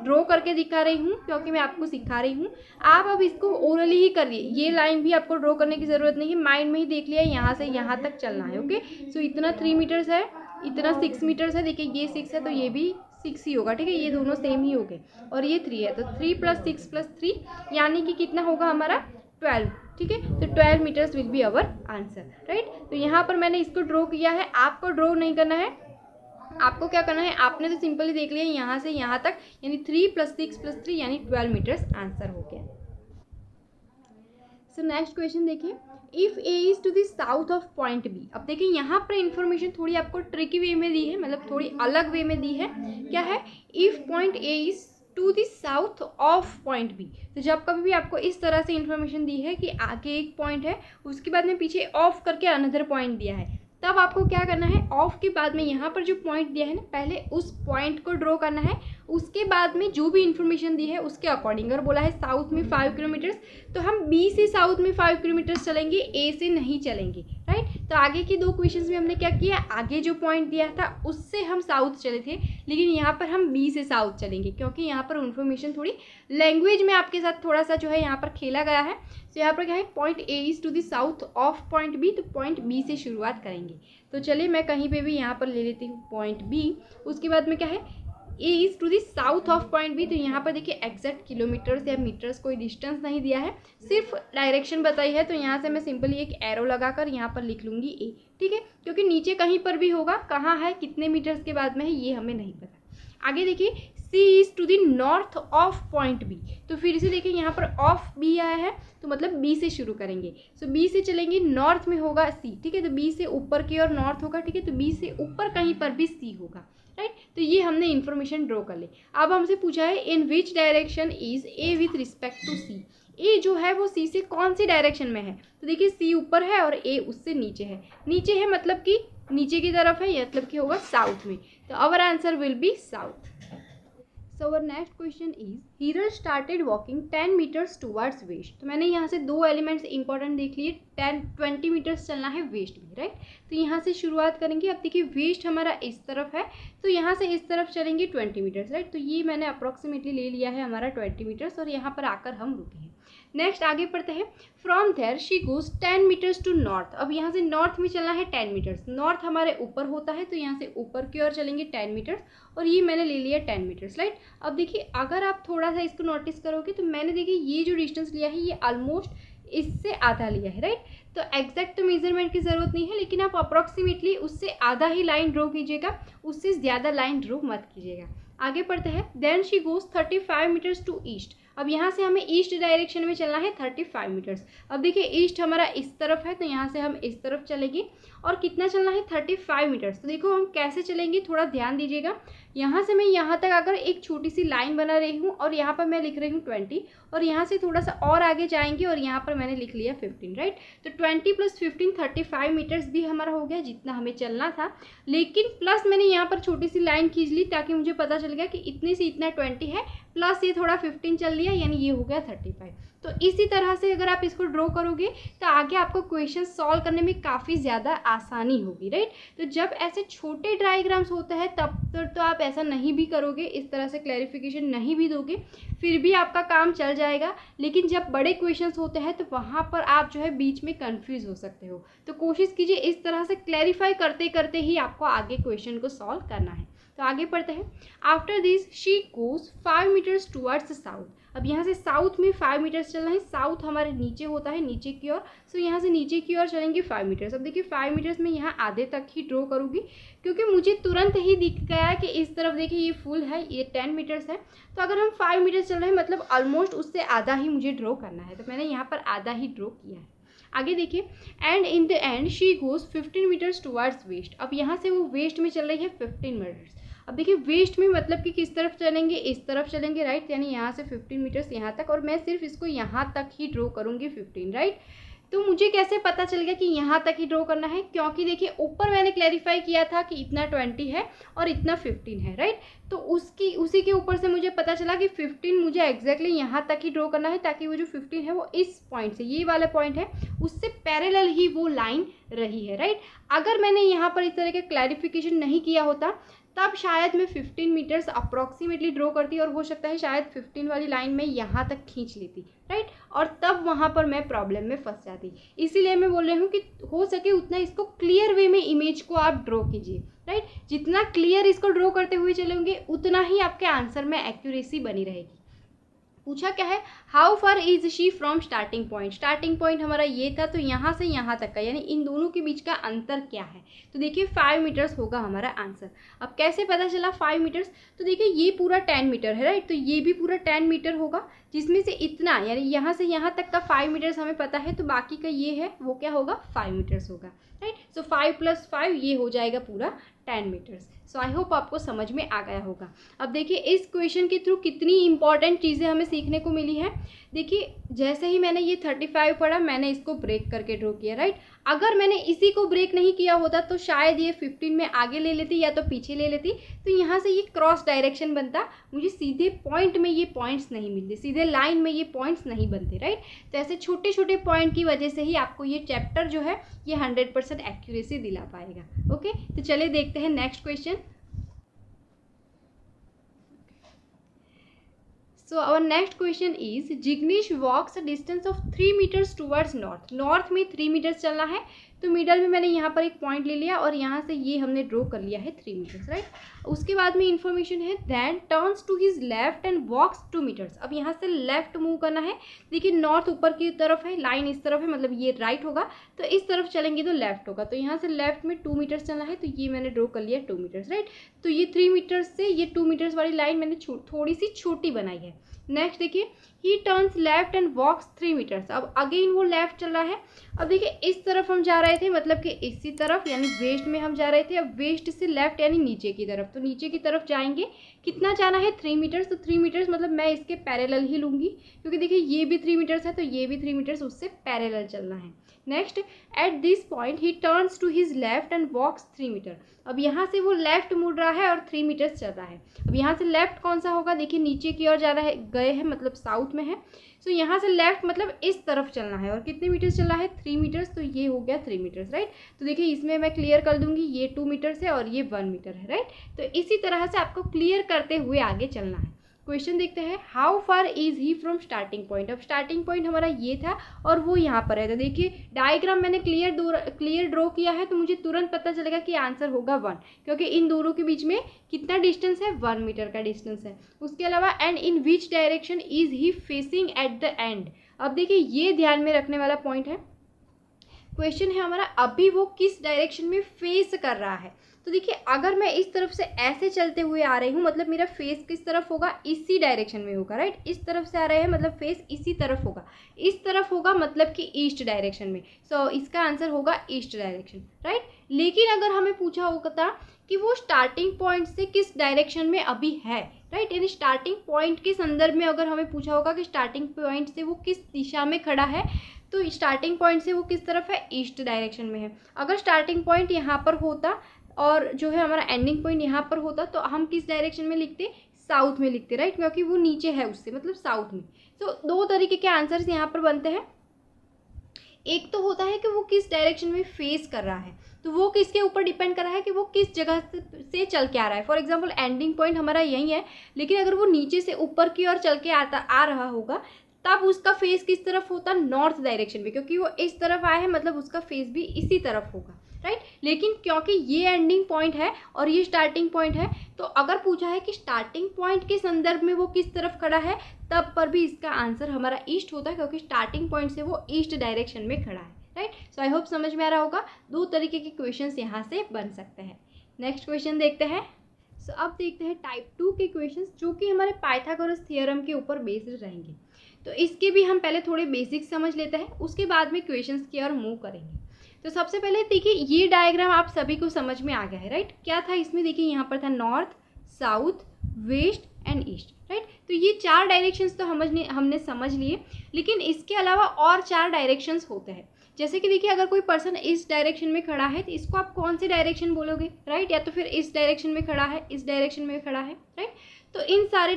ड्रॉ करके दिखा रही हूँ क्योंकि मैं आपको सिखा रही हूँ। आप अब इसको ओरली ही करिए, ये लाइन भी आपको ड्रॉ करने की ज़रूरत नहीं है, माइंड में ही देख लिया यहाँ से यहाँ तक चलना है। ओके, सो इतना 3 मीटर्स है, इतना 6 मीटर्स है। देखिए ये 6 है तो ये भी 6 ही होगा, ठीक है, ये दोनों सेम ही हो गए। और ये 3 है तो 3 + 6 + 3 यानी कि कितना होगा हमारा 12, ठीक है। तो 12 metres will be our answer, right. तो यहाँ पर मैंने इसको ड्रॉ किया है, आपको ड्रॉ नहीं करना है। आपको क्या करना है, आपने तो सिंपली देख लिया यहाँ से यहाँ तक, यानी 3 + 6 + 3 यानी 12 मीटर्स आंसर हो गया। सो नेक्स्ट क्वेश्चन देखिए, if A is to the south of point B. अब देखिए यहाँ पर इन्फॉर्मेशन थोड़ी आपको ट्रिकी वे में दी है, मतलब थोड़ी अलग वे में दी है। क्या है, if point A is to the south of point B. तो जब कभी भी आपको इस तरह से इन्फॉर्मेशन दी है कि आगे एक पॉइंट है, उसके बाद में पीछे ऑफ करके अनदर पॉइंट दिया है, तब आपको क्या करना है, ऑफ के बाद में यहाँ पर जो पॉइंट दिया है ना, पहले उस पॉइंट को ड्रॉ करना है। उसके बाद में जो भी इन्फॉर्मेशन दी है उसके अकॉर्डिंग। अगर बोला है साउथ में 5 किलोमीटर्स, तो हम बी से साउथ में 5 किलोमीटर्स चलेंगे, ए से नहीं चलेंगे, राइट। तो आगे की 2 क्वेश्चंस में हमने क्या किया, आगे जो पॉइंट दिया था उससे हम साउथ चले थे, लेकिन यहाँ पर हम बी से साउथ चलेंगे क्योंकि यहाँ पर इन्फॉर्मेशन थोड़ी लैंग्वेज में आपके साथ थोड़ा सा जो है यहाँ पर खेला गया है। तो यहाँ पर क्या है, point A is to the south of point B, तो पॉइंट बी से शुरुआत करेंगे। तो चलिए मैं कहीं पे भी यहाँ पर ले लेती हूँ पॉइंट बी। उसके बाद में क्या है, A is to the south of point B. तो यहाँ पर देखिए एग्जैक्ट किलोमीटर्स या मीटर्स कोई डिस्टेंस नहीं दिया है, सिर्फ डायरेक्शन बताई है। तो यहाँ से मैं सिंपली एक एरो लगाकर यहाँ पर लिख लूँगी ए, ठीक है, क्योंकि नीचे कहीं पर भी होगा, कहाँ है कितने मीटर्स के बाद में है ये हमें नहीं पता। आगे देखिए, C is to the north of point B. तो फिर से देखिए यहाँ पर ऑफ बी आया है, तो मतलब बी से शुरू करेंगे। सो बी से चलेंगे, नॉर्थ में होगा सी, ठीक है, तो बी से ऊपर की ओर नॉर्थ होगा, ठीक है, तो बी से ऊपर कहीं पर भी सी होगा, राइट। तो ये हमने इन्फॉर्मेशन ड्रॉ कर ली। अब हमसे पूछा है in which direction is A with respect to C. A जो है वो सी से कौन सी डायरेक्शन में है। तो देखिए सी ऊपर है और ए उससे नीचे है। नीचे है मतलब कि नीचे की तरफ है, मतलब कि होगा साउथ में। तो our answer will be south. So our next question is Heeral started walking 10 metres towards west. तो मैंने यहाँ से 2 एलिमेंट्स इंपॉर्टेंट देख लिए, 20 मीटर्स चलना है वेस्ट में, राइट। तो यहाँ से शुरुआत करेंगे। अब देखिए वेस्ट हमारा इस तरफ है, तो यहाँ से इस तरफ चलेंगे 20 मीटर्स, राइट। तो ये मैंने अप्रॉक्सीमेटली ले लिया है हमारा 20 मीटर्स और यहाँ पर आकर हम रुके हैं। नेक्स्ट आगे पढ़ते हैं। From there she goes 10 metres to north. अब यहाँ से नॉर्थ में चलना है 10 मीटर्स। नॉर्थ हमारे ऊपर होता है तो यहाँ से ऊपर की ओर चलेंगे 10 मीटर्स, और ये मैंने ले लिया 10 मीटर्स, राइट। अब देखिए अगर आप थोड़ा सा इसको नोटिस करोगे तो मैंने देखिए ये जो डिस्टेंस लिया है ये ऑलमोस्ट इससे आधा लिया है, राइट। तो एग्जैक्ट तो मेजरमेंट की ज़रूरत नहीं है, लेकिन आप अप्रॉक्सीमेटली उससे आधा ही लाइन ड्रॉ कीजिएगा, उससे ज़्यादा लाइन ड्रॉ मत कीजिएगा। आगे पढ़ते हैं। Then she goes 35 metres to east. अब यहाँ से हमें ईस्ट डायरेक्शन में चलना है 35 मीटर्स। अब देखिए ईस्ट हमारा इस तरफ है तो यहाँ से हम इस तरफ चलेंगे, और कितना चलना है 35 मीटर्स। तो देखो हम कैसे चलेंगे, थोड़ा ध्यान दीजिएगा। यहाँ से मैं यहाँ तक अगर एक छोटी सी लाइन बना रही हूँ और यहाँ पर मैं लिख रही हूँ 20, और यहाँ से थोड़ा सा और आगे जाएंगे और यहाँ पर मैंने लिख लिया 15, राइट। तो 20 + 15 35 मीटर्स भी हमारा हो गया जितना हमें चलना था, लेकिन प्लस मैंने यहाँ पर छोटी सी लाइन खींच ली ताकि मुझे पता चल गया कि इतने से इतना 20 है, प्लस ये थोड़ा 15 चल लिया, यानी ये हो गया 35। तो इसी तरह से अगर आप इसको ड्रॉ करोगे तो आगे आपको क्वेश्चन सॉल्व करने में काफ़ी ज़्यादा आसानी होगी, राइट। तो जब ऐसे छोटे डायग्राम्स होते हैं तब तो आप ऐसा नहीं भी करोगे, इस तरह से क्लैरिफिकेशन नहीं भी दोगे, फिर भी आपका काम चल जाएगा। लेकिन जब बड़े क्वेश्चंस होते हैं तो वहाँ पर आप जो है बीच में कंफ्यूज हो सकते हो। तो कोशिश कीजिए इस तरह से क्लैरिफाई करते करते ही आपको आगे क्वेश्चन को सॉल्व करना है। तो आगे पढ़ते हैं। After this she goes 5 metres towards south. अब यहाँ से साउथ में 5 मीटर्स चलना है। साउथ हमारे नीचे होता है, नीचे की ओर, सो यहाँ से नीचे की ओर चलेंगे 5 मीटर्स। अब देखिए 5 मीटर्स में यहाँ आधे तक ही ड्रॉ करूँगी, क्योंकि मुझे तुरंत ही दिख गया कि इस तरफ देखिए ये फुल है, ये 10 मीटर्स है। तो अगर हम 5 मीटर्स चल रहे हैं मतलब ऑलमोस्ट उससे आधा ही मुझे ड्रॉ करना है, तो मैंने यहाँ पर आधा ही ड्रॉ किया है। आगे देखिए। And in the end she goes 15 metres towards west. अब यहाँ से वो वेस्ट में चल रही है 15 मीटर्स। अब देखिए वेस्ट में मतलब कि किस तरफ चलेंगे, इस तरफ चलेंगे, राइट। यानी यहाँ से 15 मीटर्स यहाँ तक, और मैं सिर्फ इसको यहाँ तक ही ड्रॉ करूँगी 15, राइट। तो मुझे कैसे पता चल गया कि यहाँ तक ही ड्रॉ करना है, क्योंकि देखिए ऊपर मैंने क्लैरिफाई किया था कि इतना 20 है और इतना 15 है, राइट। तो उसी के ऊपर से मुझे पता चला कि 15 मुझे एग्जैक्टली यहाँ तक ही ड्रॉ करना है, ताकि वो जो 15 है वो इस पॉइंट से, ये वाला पॉइंट है, उससे पैरेलल ही वो लाइन रही है, राइट। अगर मैंने यहाँ पर इस तरह का क्लैरिफिकेशन नहीं किया होता तब शायद मैं 15 मीटर्स अप्रॉक्सीमेटली ड्रॉ करती, और हो सकता है शायद 15 वाली लाइन में यहाँ तक खींच लेती, राइट। और तब वहाँ पर मैं प्रॉब्लम में फंस जाती। इसीलिए मैं बोल रही हूँ कि हो सके उतना इसको क्लियर वे में इमेज को आप ड्रॉ कीजिए, राइट। जितना क्लियर इसको ड्रॉ करते हुए चलेंगे उतना ही आपके आंसर में एक्यूरेसी बनी रहेगी। पूछा क्या है, how far is she from starting point. Starting point हमारा ये था, तो यहाँ से यहाँ तक का यानी इन दोनों के बीच का अंतर क्या है। तो देखिए 5 मीटर्स होगा हमारा आंसर। अब कैसे पता चला 5 मीटर्स, तो देखिए ये पूरा 10 मीटर है, राइट। तो ये भी पूरा 10 मीटर होगा, जिसमें से इतना यानी यहाँ से यहाँ तक का 5 मीटर्स हमें पता है, तो बाकी का ये है वो क्या होगा 5 मीटर्स होगा, राइट। सो 5 + 5 ये हो जाएगा पूरा 10 मीटर्स। सो आई होप आपको समझ में आ गया होगा। अब देखिए इस क्वेश्चन के थ्रू कितनी इंपॉर्टेंट चीज़ें हमें सीखने को मिली है। देखिए जैसे ही मैंने ये 35 पढ़ा मैंने इसको ब्रेक करके ड्रॉ किया, राइट। अगर मैंने इसी को ब्रेक नहीं किया होता तो शायद ये 15 में आगे ले लेती या तो पीछे ले लेती, तो यहाँ से ये क्रॉस डायरेक्शन बनता, मुझे सीधे पॉइंट में ये पॉइंट्स नहीं मिलते, सीधे लाइन में ये पॉइंट्स नहीं बनते, राइट। तो ऐसे छोटे छोटे पॉइंट की वजह से ही आपको ये चैप्टर जो है ये 100% एक्यूरेसी दिला पाएगा। ओके, तो चलिए देखते हैं next question. So our next question is Jignesh walks a distance of 3 meters towards north. North में 3 मीटर्स चलना है, तो मिडल में मैंने यहाँ पर एक पॉइंट ले लिया और यहाँ से ये हमने ड्रॉ कर लिया है 3 मीटर्स, राइट। उसके बाद में इन्फॉर्मेशन है then turns to his left and walks 2 metres. अब यहाँ से लेफ्ट मूव करना है। देखिए नॉर्थ ऊपर की तरफ है, लाइन इस तरफ है, मतलब ये राइट होगा, तो इस तरफ चलेंगे तो लेफ्ट होगा। तो यहाँ से लेफ्ट में 2 मीटर्स चलना है, तो ये मैंने ड्रॉ कर लिया 2 मीटर्स, राइट। तो ये 3 मीटर्स से ये 2 मीटर्स वाली लाइन मैंने थोड़ी सी छोटी बनाई है। नेक्स्ट देखिए he turns left and walks 3 metres. अब अगेन वो लेफ्ट चल रहा है। अब देखिए इस तरफ हम जा रहे थे, मतलब कि इसी तरफ यानी वेस्ट में हम जा रहे थे। अब वेस्ट से लेफ्ट यानी नीचे की तरफ, तो नीचे की तरफ जाएंगे। कितना जाना है 3 मीटर्स, तो 3 मीटर्स मतलब मैं इसके पैरेलल ही लूँगी, क्योंकि देखिए ये भी 3 मीटर्स है तो ये भी 3 मीटर्स उससे पैरेलल चलना है। Next at this point he turns to his left and walks 3 metre. अब यहाँ से वो लेफ्ट मुड़ रहा है और 3 मीटर्स चल रहा है। अब यहाँ से लेफ्ट कौन सा होगा, देखिए नीचे की ओर जा रहा है, गए हैं मतलब साउथ में है। सो यहाँ से लेफ्ट मतलब इस तरफ चलना है, और कितने मीटर्स चलना है 3 मीटर्स, तो ये हो गया 3 मीटर्स, राइट। तो देखिए इसमें मैं क्लियर कर दूंगी, ये 2 मीटर्स है और ये 1 मीटर है, राइट। तो इसी तरह से आपको क्लियर करते हुए आगे चलना है। क्वेश्चन देखते हैं, how far is he from starting point. अब स्टार्टिंग पॉइंट हमारा ये था और वो यहाँ पर है, तो देखिए डायग्राम मैंने क्लियर ड्रॉ किया है, तो मुझे तुरंत पता चलेगा कि आंसर होगा 1, क्योंकि इन दोनों के बीच में कितना डिस्टेंस है, 1 मीटर का डिस्टेंस है। उसके अलावा and in which direction is he facing at the end. अब देखिए ये ध्यान में रखने वाला पॉइंट है। क्वेश्चन है हमारा अभी वो किस डायरेक्शन में फेस कर रहा है। तो देखिए अगर मैं इस तरफ से ऐसे चलते हुए आ रही हूँ, मतलब मेरा फेस किस तरफ होगा, इसी डायरेक्शन में होगा, राइट। इस तरफ से आ रहे हैं मतलब फेस इसी तरफ होगा, इस तरफ होगा मतलब कि ईस्ट डायरेक्शन में। सो इसका आंसर होगा ईस्ट डायरेक्शन, राइट। लेकिन अगर हमें पूछा होता कि वो स्टार्टिंग पॉइंट से किस डायरेक्शन में अभी है, राइट, यानी स्टार्टिंग पॉइंट के संदर्भ में अगर हमें पूछा होगा कि स्टार्टिंग पॉइंट से वो किस दिशा में खड़ा है, तो स्टार्टिंग पॉइंट से वो किस तरफ है, ईस्ट डायरेक्शन में है। अगर स्टार्टिंग पॉइंट यहाँ पर होता और जो है हमारा एंडिंग पॉइंट यहाँ पर होता, तो हम किस डायरेक्शन में लिखते, साउथ में लिखते, राइट, क्योंकि वो नीचे है उससे, मतलब साउथ में। तो दो तरीके के आंसर्स यहाँ पर बनते हैं। एक तो होता है कि वो किस डायरेक्शन में फेस कर रहा है, तो वो किसके ऊपर डिपेंड कर रहा है कि वो किस जगह से चल के आ रहा है। फॉर एग्जांपल एंडिंग पॉइंट हमारा यही है, लेकिन अगर वो नीचे से ऊपर की ओर चल के आ रहा होगा, तब उसका फेस किस तरफ होता, नॉर्थ डायरेक्शन में, क्योंकि वो इस तरफ आया है मतलब उसका फेस भी इसी तरफ होगा, राइट। लेकिन क्योंकि ये एंडिंग पॉइंट है और ये स्टार्टिंग पॉइंट है, तो अगर पूछा है कि स्टार्टिंग पॉइंट के संदर्भ में वो किस तरफ खड़ा है, तब पर भी इसका आंसर हमारा ईस्ट होता है, क्योंकि स्टार्टिंग पॉइंट से वो ईस्ट डायरेक्शन में खड़ा है, राइट। सो आई होप समझ में आ रहा होगा। दो तरीके के क्वेश्चंस यहाँ से बन सकते हैं। नेक्स्ट क्वेश्चन देखते हैं। सो अब देखते हैं टाइप 2 के क्वेश्चंस, जो कि हमारे पाइथागोरस थ्योरम के ऊपर बेस्ड रहेंगे। तो इसके भी हम पहले थोड़े बेसिक्स समझ लेते हैं, उसके बाद में क्वेश्चंस की ओर मूव करेंगे। तो सबसे पहले देखिए ये डायग्राम आप सभी को समझ में आ गया है, राइट। क्या था इसमें, देखिए यहाँ पर था north, south, west and east, right. तो ये 4 डायरेक्शंस तो हमने समझ लिए, लेकिन इसके अलावा और 4 डायरेक्शंस होते हैं। जैसे कि देखिए अगर कोई पर्सन इस डायरेक्शन में खड़ा है, तो इसको आप कौन सी डायरेक्शन बोलोगे, राइट, या तो फिर इस डायरेक्शन में खड़ा है, इस डायरेक्शन में खड़ा है, राइट। तो इन सारे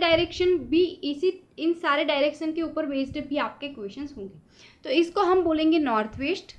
डायरेक्शन के ऊपर बेस्ड भी आपके क्वेश्चंस होंगे। तो इसको हम बोलेंगे नॉर्थ वेस्ट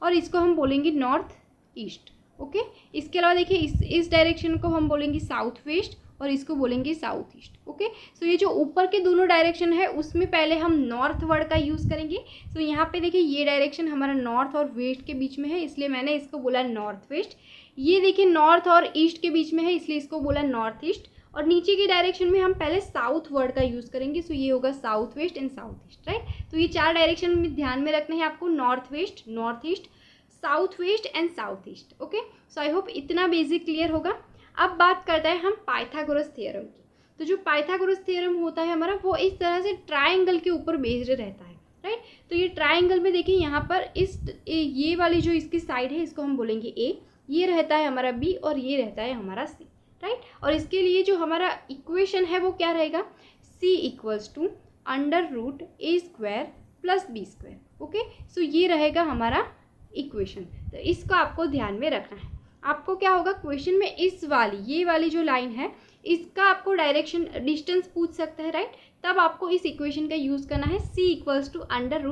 और इसको हम बोलेंगे नॉर्थ ईस्ट, ओके। इसके अलावा देखिए इस डायरेक्शन को हम बोलेंगे साउथ वेस्ट और इसको बोलेंगे साउथ ईस्ट, ओके। सो ये जो ऊपर के दोनों डायरेक्शन है उसमें पहले हम नॉर्थ वर्ड का यूज़ करेंगे। सो यहाँ पे देखिए ये डायरेक्शन हमारा नॉर्थ और वेस्ट के बीच में है, इसलिए मैंने इसको बोला नॉर्थ वेस्ट। ये देखिए नॉर्थ और ईस्ट के बीच में है, इसलिए इसको बोला नॉर्थ ईस्ट। और नीचे की डायरेक्शन में हम पहले साउथ वर्ड का यूज़ करेंगे, सो ये होगा south west and south east, right. तो ये 4 डायरेक्शन में ध्यान में रखना है आपको, north west, north east, south west and south east, okay. So I hope इतना बेसिक क्लियर होगा। अब बात करते हैं हम पाइथागोरस थ्योरम की। तो जो पाइथागोरस थ्योरम होता है हमारा, वो इस तरह से ट्राइंगल के ऊपर बेस्ड रहता है, राइट। तो ये ट्राइंगल में देखिए यहाँ पर ये वाली जो इसकी साइड है इसको हम बोलेंगे ए, ये रहता है हमारा बी और ये रहता है हमारा सी, राइट। और इसके लिए जो हमारा इक्वेशन है वो क्या रहेगा, c equals to √a² + b², okay. So ये रहेगा हमारा इक्वेशन। तो इसको आपको ध्यान में रखना है। आपको क्या होगा, क्वेश्चन में ये वाली जो लाइन है इसका आपको डायरेक्शन डिस्टेंस पूछ सकता है, राइट। तब आपको इस इक्वेशन का यूज़ करना है, c equals to √a²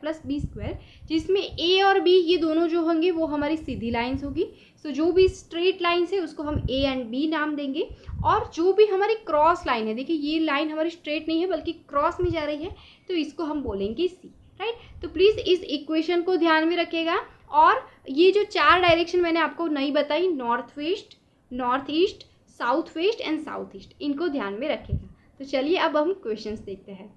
+ b², जिसमें a और b ये दोनों जो होंगे वो हमारी सीधी लाइन्स होगी। सो जो भी स्ट्रेट लाइन्स है उसको हम a एंड b नाम देंगे, और जो भी हमारी क्रॉस लाइन है, देखिए ये लाइन हमारी स्ट्रेट नहीं है बल्कि क्रॉस में जा रही है, तो इसको हम बोलेंगे c, राइट। तो प्लीज़ इस इक्वेशन को ध्यान में रखिएगा। और ये जो 4 डायरेक्शन मैंने आपको नहीं बताई, north west, north east, south west and south east, इनको ध्यान में रखिएगा। तो चलिए अब हम क्वेश्चंस देखते हैं।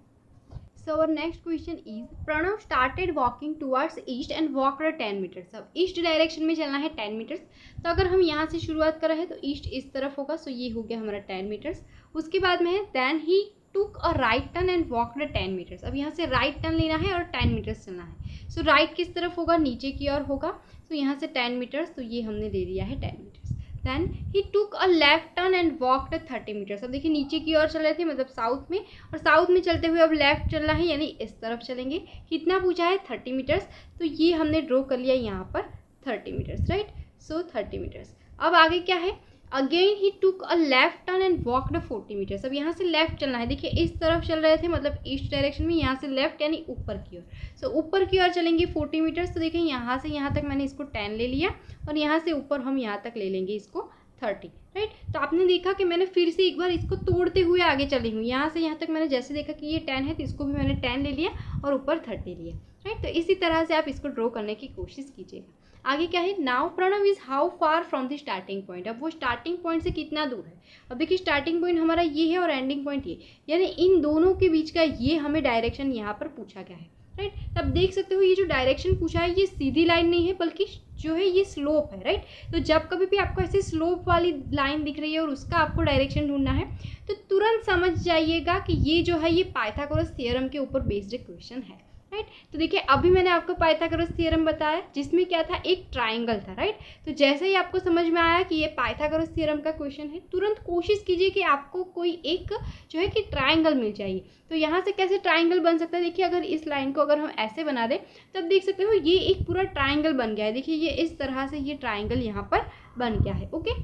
So our next question is, Pranav started walking towards east and walked 10 metres. अब ईस्ट डायरेक्शन में चलना है 10 मीटर्स, तो अगर हम यहाँ से शुरुआत कर रहे हैं तो ईस्ट इस तरफ होगा, सो ये हो गया हमारा 10 मीटर्स। उसके बाद में है then he took a right turn and walked 10 metres. अब यहाँ से राइट टर्न लेना है और 10 मीटर्स चलना है। सो राइट किस तरफ होगा, नीचे की ओर होगा। सो यहाँ से 10 मीटर्स, तो ये हमने दे दिया है 10 metres. Then he took a left turn and walked 30 metres. अब देखिए नीचे की ओर चल रहे थे मतलब साउथ में, और साउथ में चलते हुए अब लेफ्ट चलना है, यानी इस तरफ चलेंगे। कितना पूछा है, 30 मीटर्स, तो ये हमने ड्रॉ कर लिया यहाँ पर 30 मीटर्स, राइट। सो 30 मीटर्स। अब आगे क्या है, again he took a left turn and walked 40 metres. अब यहाँ से लेफ्ट चलना है, देखिए इस तरफ चल रहे थे मतलब ईस्ट डायरेक्शन में, यहाँ से लेफ्ट यानी ऊपर की ओर। सो ऊपर की ओर चलेंगे 40 मीटर्स। तो देखिए यहाँ से यहाँ तक मैंने इसको 10 ले लिया, और यहाँ से ऊपर हम यहाँ तक ले लेंगे इसको 30, राइट। तो आपने देखा कि मैंने फिर से एक बार इसको तोड़ते हुए आगे चली हूँ, यहाँ से यहाँ तक मैंने जैसे देखा कि ये 10 है तो इसको भी मैंने 10 ले लिया और ऊपर 30 लिया, राइट। तो इसी तरह से आप इसको ड्रॉ करने की कोशिश कीजिएगा। आगे क्या है, now Pranav is how far from the starting point. अब वो स्टार्टिंग पॉइंट से कितना दूर है। अब देखिए स्टार्टिंग पॉइंट हमारा ये है और एंडिंग पॉइंट ये, यानी इन दोनों के बीच का ये हमें डायरेक्शन यहाँ पर पूछा गया है, राइट। तब देख सकते हो ये जो डायरेक्शन पूछा है ये सीधी लाइन नहीं है बल्कि जो है ये स्लोप है, राइट। तो जब कभी भी आपको ऐसे स्लोप वाली लाइन दिख रही है और उसका आपको डायरेक्शन ढूंढना है तो तुरंत समझ जाइएगा कि ये जो है ये पाइथागोरस थ्योरम के ऊपर बेस्ड क्वेश्चन है, राइट। तो देखिए अभी मैंने आपको पाइथागोरस थ्योरम बताया जिसमें क्या था, एक ट्राइंगल था, राइट। तो जैसे ही आपको समझ में आया कि ये पाइथागोरस थ्योरम का क्वेश्चन है, तुरंत कोशिश कीजिए कि आपको कोई एक जो है कि ट्राइंगल मिल जाए। तो यहाँ से कैसे ट्राइंगल बन सकता है, देखिए अगर इस लाइन को अगर हम ऐसे बना दें तब देख सकते हो ये एक पूरा ट्राइंगल बन गया है। देखिए ये इस तरह से ये ट्राइंगल यहाँ पर बन गया है, ओके।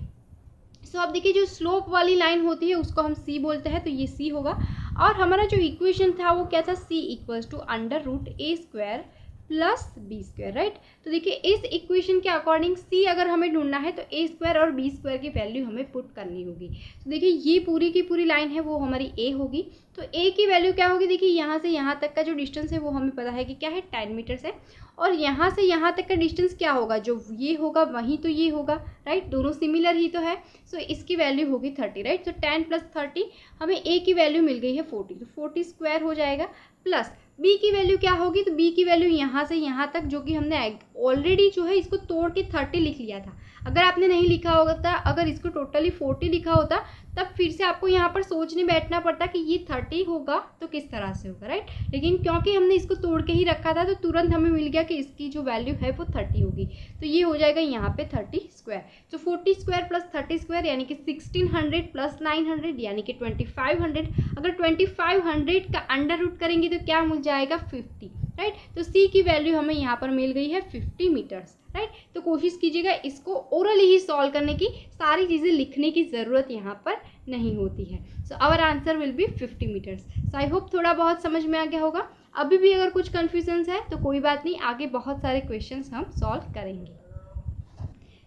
सो अब देखिए जो स्लोप वाली लाइन होती है उसको हम सी बोलते हैं, तो ये सी होगा। और हमारा जो इक्वेशन था वो क्या था, C equals to √a² plus b², right. तो देखिए इस इक्वेशन के अकॉर्डिंग सी अगर हमें ढूंढना है तो a² और b² की वैल्यू हमें पुट करनी होगी। तो देखिए ये पूरी की पूरी लाइन है वो हमारी a होगी, तो a की वैल्यू क्या होगी, देखिए यहाँ से यहाँ तक का जो डिस्टेंस है वो हमें पता है कि क्या है, 10 मीटर्स है। और यहाँ से यहाँ तक का डिस्टेंस क्या होगा, जो ये होगा वहीं तो ये होगा, राइट। दोनों सिमिलर ही तो है। सो इसकी वैल्यू होगी 30, राइट। तो 10 + 30 हमें a की वैल्यू मिल गई है 40, तो 40² हो जाएगा। प्लस b की वैल्यू क्या होगी, तो b की वैल्यू यहाँ से यहाँ तक जो कि हमने ऑलरेडी जो है इसको तोड़ के 30 लिख लिया था। अगर आपने नहीं लिखा होता, अगर इसको टोटली 40 लिखा होता तब फिर से आपको यहाँ पर सोचने बैठना पड़ता कि ये 30 होगा तो किस तरह से होगा, राइट। लेकिन क्योंकि हमने इसको तोड़ के ही रखा था तो तुरंत हमें मिल गया कि इसकी जो वैल्यू है वो 30 होगी। तो ये हो जाएगा यहाँ पे 30²। तो 40² प्लस 30² यानी कि 1600 प्लस 900 यानी कि 2500। अगर 2500 का अंडर रूट करेंगे तो क्या मिल जाएगा, 50, राइट। तो सी की वैल्यू हमें यहाँ पर मिल गई है 50 मीटर्स, राइट। तो कोशिश कीजिएगा इसको ओरली ही सॉल्व करने की, सारी चीज़ें लिखने की ज़रूरत यहाँ पर नहीं होती है। So our answer will be 50 metres. So I hope थोड़ा बहुत समझ में आ गया होगा। अभी भी अगर कुछ कन्फ्यूजन्स है तो कोई बात नहीं, आगे बहुत सारे क्वेश्चंस हम सॉल्व करेंगे।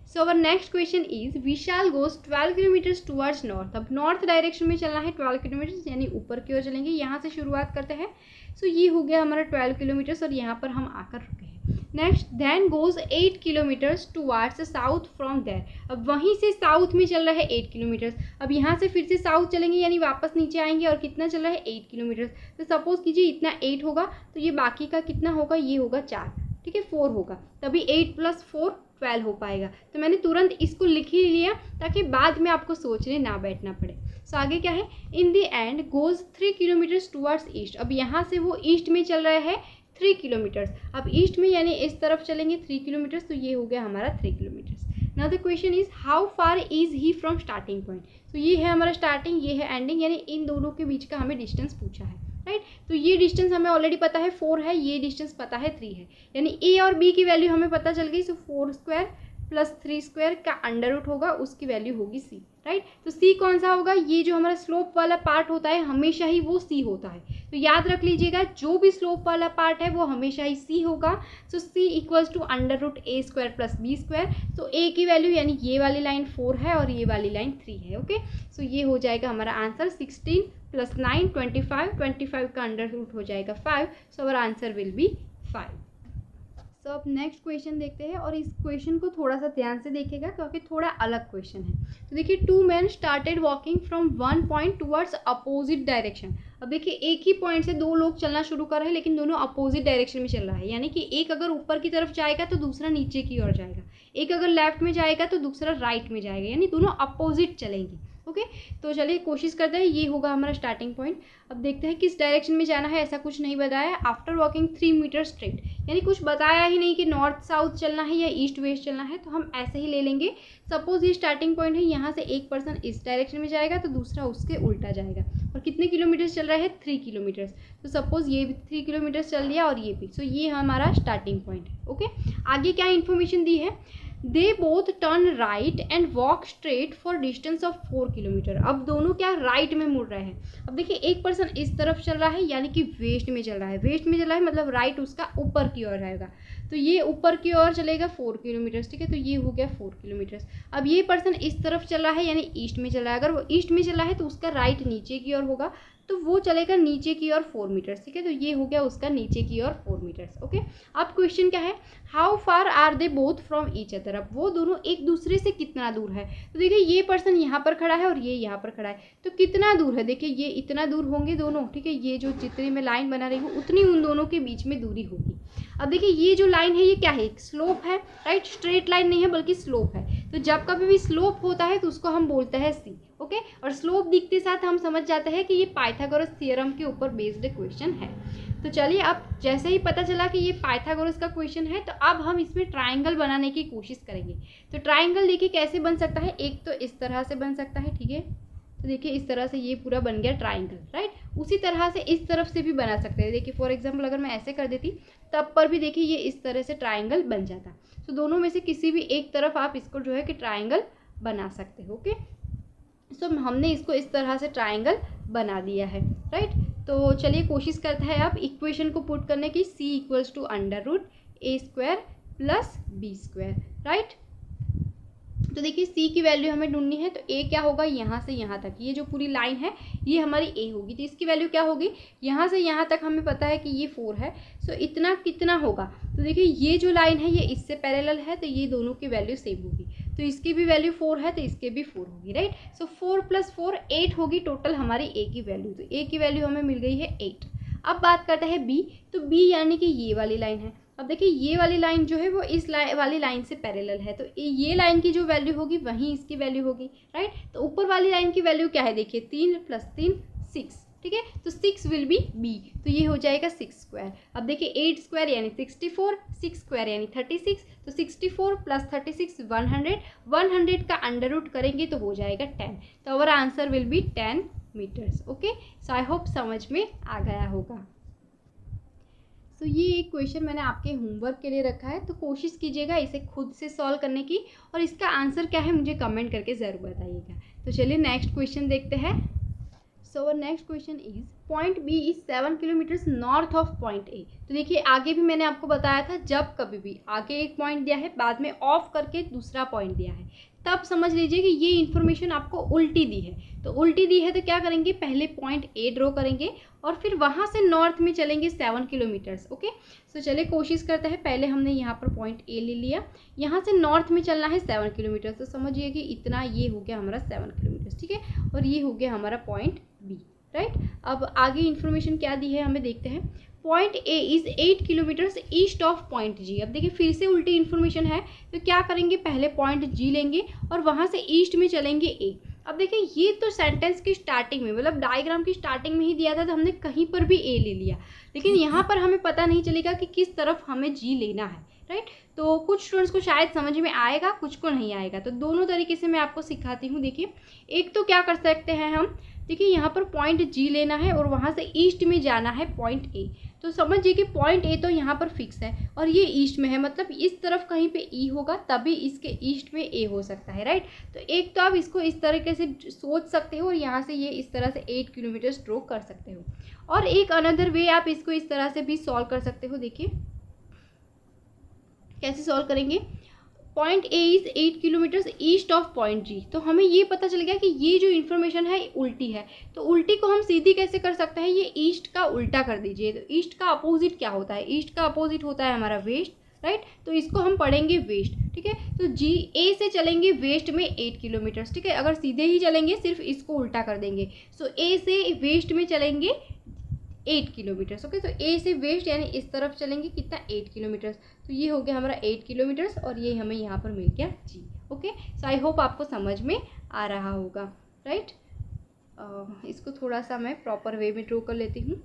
So our next question is Vishal goes 12 kilometres towards north. अब नॉर्थ डायरेक्शन में चलना है 12 किलोमीटर्स यानी ऊपर की ओर चलेंगे। यहाँ से शुरुआत करते हैं। सो ये हो गया हमारा 12 किलोमीटर्स और यहाँ पर हम आकर रुके हैं। Next then goes 8 kilometres towards south from there. अब वहीं से साउथ में चल रहा है 8 किलोमीटर्स। अब यहाँ से फिर से साउथ चलेंगे यानी वापस नीचे आएंगे और कितना चल रहा है, 8 किलोमीटर्स। तो सपोज कीजिए इतना 8 होगा तो ये बाकी का कितना होगा, ये होगा 4, ठीक है, 4 होगा, तभी 8 + 4 12 हो पाएगा। तो मैंने तुरंत इसको लिख ही लिया ताकि बाद में आपको सोचने ना बैठना पड़े। सो आगे क्या है, इन the and goes 3 kilometres towards east. अब यहाँ से वो ईस्ट में चल रहा है 3 किलोमीटर्स। अब ईस्ट में यानी इस तरफ चलेंगे 3 किलोमीटर्स, तो ये हो गया हमारा 3 kilometres. Now the question is how far is he from starting point. तो ये है हमारा स्टार्टिंग, ये है एंडिंग, यानी इन दोनों के बीच का हमें डिस्टेंस पूछा है, राइट। तो ये डिस्टेंस हमें ऑलरेडी पता है 4 है, ये डिस्टेंस पता है 3 है, यानी ए और बी की वैल्यू हमें पता चल गई। सो 4² प्लस 3² का अंडर रूट होगा, उसकी वैल्यू होगी सी, राइट। तो सी कौन सा होगा, ये जो हमारा स्लोप वाला पार्ट होता है हमेशा ही वो सी होता है। तो याद रख लीजिएगा जो भी स्लोप वाला पार्ट है वो हमेशा ही सी होगा। So C equals to √a² plus b²। तो ए की वैल्यू यानी ये वाली लाइन 4 है और ये वाली लाइन 3 है, ओके। सो ये हो जाएगा हमारा आंसर 16 + 9 25, 25 का अंडर रूट हो जाएगा 5। सो अवर आंसर विल बी 5। सो अब नेक्स्ट क्वेश्चन देखते हैं और इस क्वेश्चन को थोड़ा सा ध्यान से देखिएगा क्योंकि थोड़ा अलग क्वेश्चन है। तो देखिए 2 men started walking from 1 point towards opposite direction. अब देखिए एक ही पॉइंट से 2 लोग चलना शुरू कर रहे हैं लेकिन दोनों अपोजिट डायरेक्शन में चल रहा है, यानी कि एक अगर ऊपर की तरफ जाएगा तो दूसरा नीचे की ओर जाएगा, एक अगर लेफ्ट में जाएगा तो दूसरा राइट में जाएगा, यानी दोनों अपोजिट चलेंगे, ओके। तो चलिए कोशिश करते हैं, ये होगा हमारा स्टार्टिंग पॉइंट। अब देखते हैं किस डायरेक्शन में जाना है, ऐसा कुछ नहीं बताया। आफ्टर वॉकिंग 3 मीटर स्ट्रेट, यानी कुछ बताया ही नहीं कि नॉर्थ साउथ चलना है या ईस्ट वेस्ट चलना है, तो हम ऐसे ही ले लेंगे। सपोज ये स्टार्टिंग पॉइंट है, यहाँ से एक पर्सन इस डायरेक्शन में जाएगा तो दूसरा उसके उल्टा जाएगा, और कितने किलोमीटर्स चल रहा है, 3 किलोमीटर्स। तो सपोज ये भी 3 किलोमीटर्स चल दिया और ये भी। सो ये हमारा स्टार्टिंग पॉइंट है, ओके। आगे क्या इन्फॉर्मेशन दी है, they both turn right and walk straight for distance of 4 kilometre. अब दोनों क्या राइट में मुड़ रहे हैं। अब देखिए एक पर्सन इस तरफ चल रहा है यानी कि वेस्ट में चल रहा है, वेस्ट में चल रहा है मतलब राइट उसका ऊपर की ओर रहेगा, तो ये ऊपर की ओर चलेगा 4 किलोमीटर्स, ठीक है, तो ये हो गया 4 किलोमीटर्स। अब ये पर्सन इस तरफ चल रहा है यानी ईस्ट में चल रहा है, अगर वो ईस्ट में चल रहा है तो उसका राइट नीचे की ओर होगा, तो वो चलेगा नीचे की ओर 4 मीटर्स, ठीक है, तो ये हो गया उसका नीचे की ओर 4 मीटर्स। ओके, अब क्वेश्चन क्या है, how far are they both from each other. अब वो दोनों एक दूसरे से कितना दूर है, तो देखिए ये पर्सन यहाँ पर खड़ा है और ये यहाँ पर खड़ा है, तो कितना दूर है, देखिए ये इतना दूर होंगे दोनों, ठीक है, ये जो जितनी मैं लाइन बना रही हूँ उतनी उन दोनों के बीच में दूरी होगी। अब देखिए ये जो लाइन है ये क्या है, स्लोप है, राइट, स्ट्रेट लाइन नहीं है बल्कि स्लोप है, तो जब कभी भी स्लोप होता है तो उसको हम बोलते हैं सी। ओके, और स्लोप दिखते साथ हम समझ जाते हैं कि ये पाइथागोरस थ्योरम के ऊपर बेस्ड क्वेश्चन है। तो चलिए अब जैसे ही पता चला कि ये पाइथागोरस का क्वेश्चन है तो अब हम इसमें ट्राइंगल बनाने की कोशिश करेंगे। तो ट्राइंगल देखिए कैसे बन सकता है, एक तो इस तरह से बन सकता है, ठीक है, तो देखिए इस तरह से ये पूरा बन गया ट्राइंगल, राइट। उसी तरह से इस तरफ से भी बना सकते हैं, देखिए फॉर एग्जांपल अगर मैं ऐसे कर देती तब पर भी देखिए ये इस तरह से ट्राइंगल बन जाता। तो दोनों में से किसी भी एक तरफ आप इसको जो है कि ट्राइंगल बना सकते हो। ओके, सो हमने इसको इस तरह से ट्राइंगल बना दिया है, राइट। तो चलिए कोशिश करते हैं अब इक्वेशन को पुट करने की, c equals to √a² plus b², right. तो देखिए c की वैल्यू हमें ढूंढनी है, तो a क्या होगा, यहाँ से यहाँ तक ये जो पूरी लाइन है ये हमारी a होगी, तो इसकी वैल्यू क्या होगी, यहाँ से यहाँ तक हमें पता है कि ये 4 है, सो इतना कितना होगा, तो देखिए ये जो लाइन है ये इससे पैरेलल है, तो ये दोनों की वैल्यू सेम होगी, तो इसकी भी वैल्यू 4 है तो इसके भी 4 होगी, राइट। सो 4 + 4 8 होगी टोटल हमारी a की वैल्यू, तो a की वैल्यू हमें मिल गई है 8। अब बात करते हैं b, तो b यानी कि ये वाली लाइन है। अब देखिए ये वाली लाइन जो है वो इस वाली लाइन से पैरेलल है, तो ये लाइन की जो वैल्यू होगी वहीं इसकी वैल्यू होगी, राइट। तो ऊपर वाली लाइन की वैल्यू क्या है, देखिए 3 + 3 6, ठीक है, तो 6 विल बी b, तो ये हो जाएगा 6²। अब देखिए 8² यानी 64, 6² यानी 36, तो 64 + 36 100, 100 का अंडर रूट करेंगे तो हो जाएगा 10, तो our answer will be 10 metres. Okay, so I hope समझ में आ गया होगा। तो ये एक क्वेश्चन मैंने आपके होमवर्क के लिए रखा है, तो कोशिश कीजिएगा इसे खुद से सॉल्व करने की, और इसका आंसर क्या है मुझे कमेंट करके ज़रूर बताइएगा। तो चलिए नेक्स्ट क्वेश्चन देखते हैं। So next question is point B is 7 kilometres north of point A. तो देखिए आगे भी मैंने आपको बताया था, जब कभी भी आगे एक पॉइंट दिया है बाद में ऑफ करके दूसरा पॉइंट दिया है, तब समझ लीजिए कि ये इन्फॉर्मेशन आपको उल्टी दी है। तो उल्टी दी है तो क्या करेंगे, पहले पॉइंट ए ड्रॉ करेंगे और फिर वहाँ से नॉर्थ में चलेंगे 7 किलोमीटर्स। ओके, सो चलिए कोशिश करते हैं। पहले हमने यहाँ पर पॉइंट ए ले लिया, यहाँ से नॉर्थ में चलना है 7 किलोमीटर, तो समझिए कि इतना ये हो गया हमारा 7 किलोमीटर, ठीक है, और ये हो गया हमारा पॉइंट बी, राइट। अब आगे इन्फॉर्मेशन क्या दी है हमें देखते हैं। Point A is 8 kilometres east of point G. अब देखिए फिर से उल्टी इन्फॉर्मेशन है, तो क्या करेंगे, पहले पॉइंट जी लेंगे और वहाँ से ईस्ट में चलेंगे ए। अब देखिए ये तो सेंटेंस की स्टार्टिंग में, मतलब डायग्राम की स्टार्टिंग में ही दिया था, तो हमने कहीं पर भी ए ले लिया, लेकिन यहाँ पर हमें पता नहीं चलेगा कि किस तरफ हमें जी लेना है, राइट। तो कुछ स्टूडेंट्स को शायद समझ में आएगा, कुछ को नहीं आएगा, तो दोनों तरीके से मैं आपको सिखाती हूँ। देखिए एक तो क्या कर सकते हैं हम, देखिए यहाँ पर पॉइंट जी लेना है और वहाँ से ईस्ट में जाना है पॉइंट ए, तो समझिए कि पॉइंट ए तो यहाँ पर फिक्स है और ये ईस्ट में है, मतलब इस तरफ कहीं पे ई होगा तभी इसके ईस्ट में ए हो सकता है, राइट। तो एक तो आप इसको इस तरीके से सोच सकते हो और यहाँ से ये इस तरह से 8 किलोमीटर स्ट्रोक कर सकते हो, और एक अनदर वे आप इसको इस तरह से भी सॉल्व कर सकते हो। देखिए कैसे सॉल्व करेंगे, point A is 8 kilometres east of point G, तो हमें ये पता चल गया कि ये जो इन्फॉर्मेशन है उल्टी है, तो उल्टी को हम सीधी कैसे कर सकते हैं, ये ईस्ट का उल्टा कर दीजिए। तो ईस्ट का अपोजिट क्या होता है, ईस्ट का अपोजिट होता है हमारा वेस्ट, राइट, तो इसको हम पढ़ेंगे वेस्ट, ठीक है। तो जी ए से चलेंगे वेस्ट में 8 किलोमीटर्स, ठीक है, अगर सीधे ही चलेंगे सिर्फ इसको उल्टा कर देंगे, सो ए से वेस्ट में चलेंगे 8 किलोमीटर्स। ओके, तो ए से वेस्ट यानी इस तरफ चलेंगे कितना, 8 किलोमीटर्स, तो ये हो गया हमारा 8 किलोमीटर्स और ये हमें यहाँ पर मिल गया जी। ओके, सो आई होप आपको समझ में आ रहा होगा, राइट। इसको थोड़ा सा मैं प्रॉपर वे में ड्रॉ कर लेती हूँ,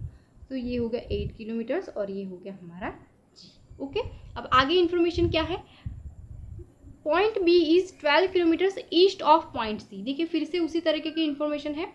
तो ये हो गया 8 किलोमीटर्स और ये हो गया हमारा जी। ओके, अब आगे इन्फॉर्मेशन क्या है, point B is 12 kilometres east of point C. देखिए फिर से उसी तरीके की इन्फॉर्मेशन है,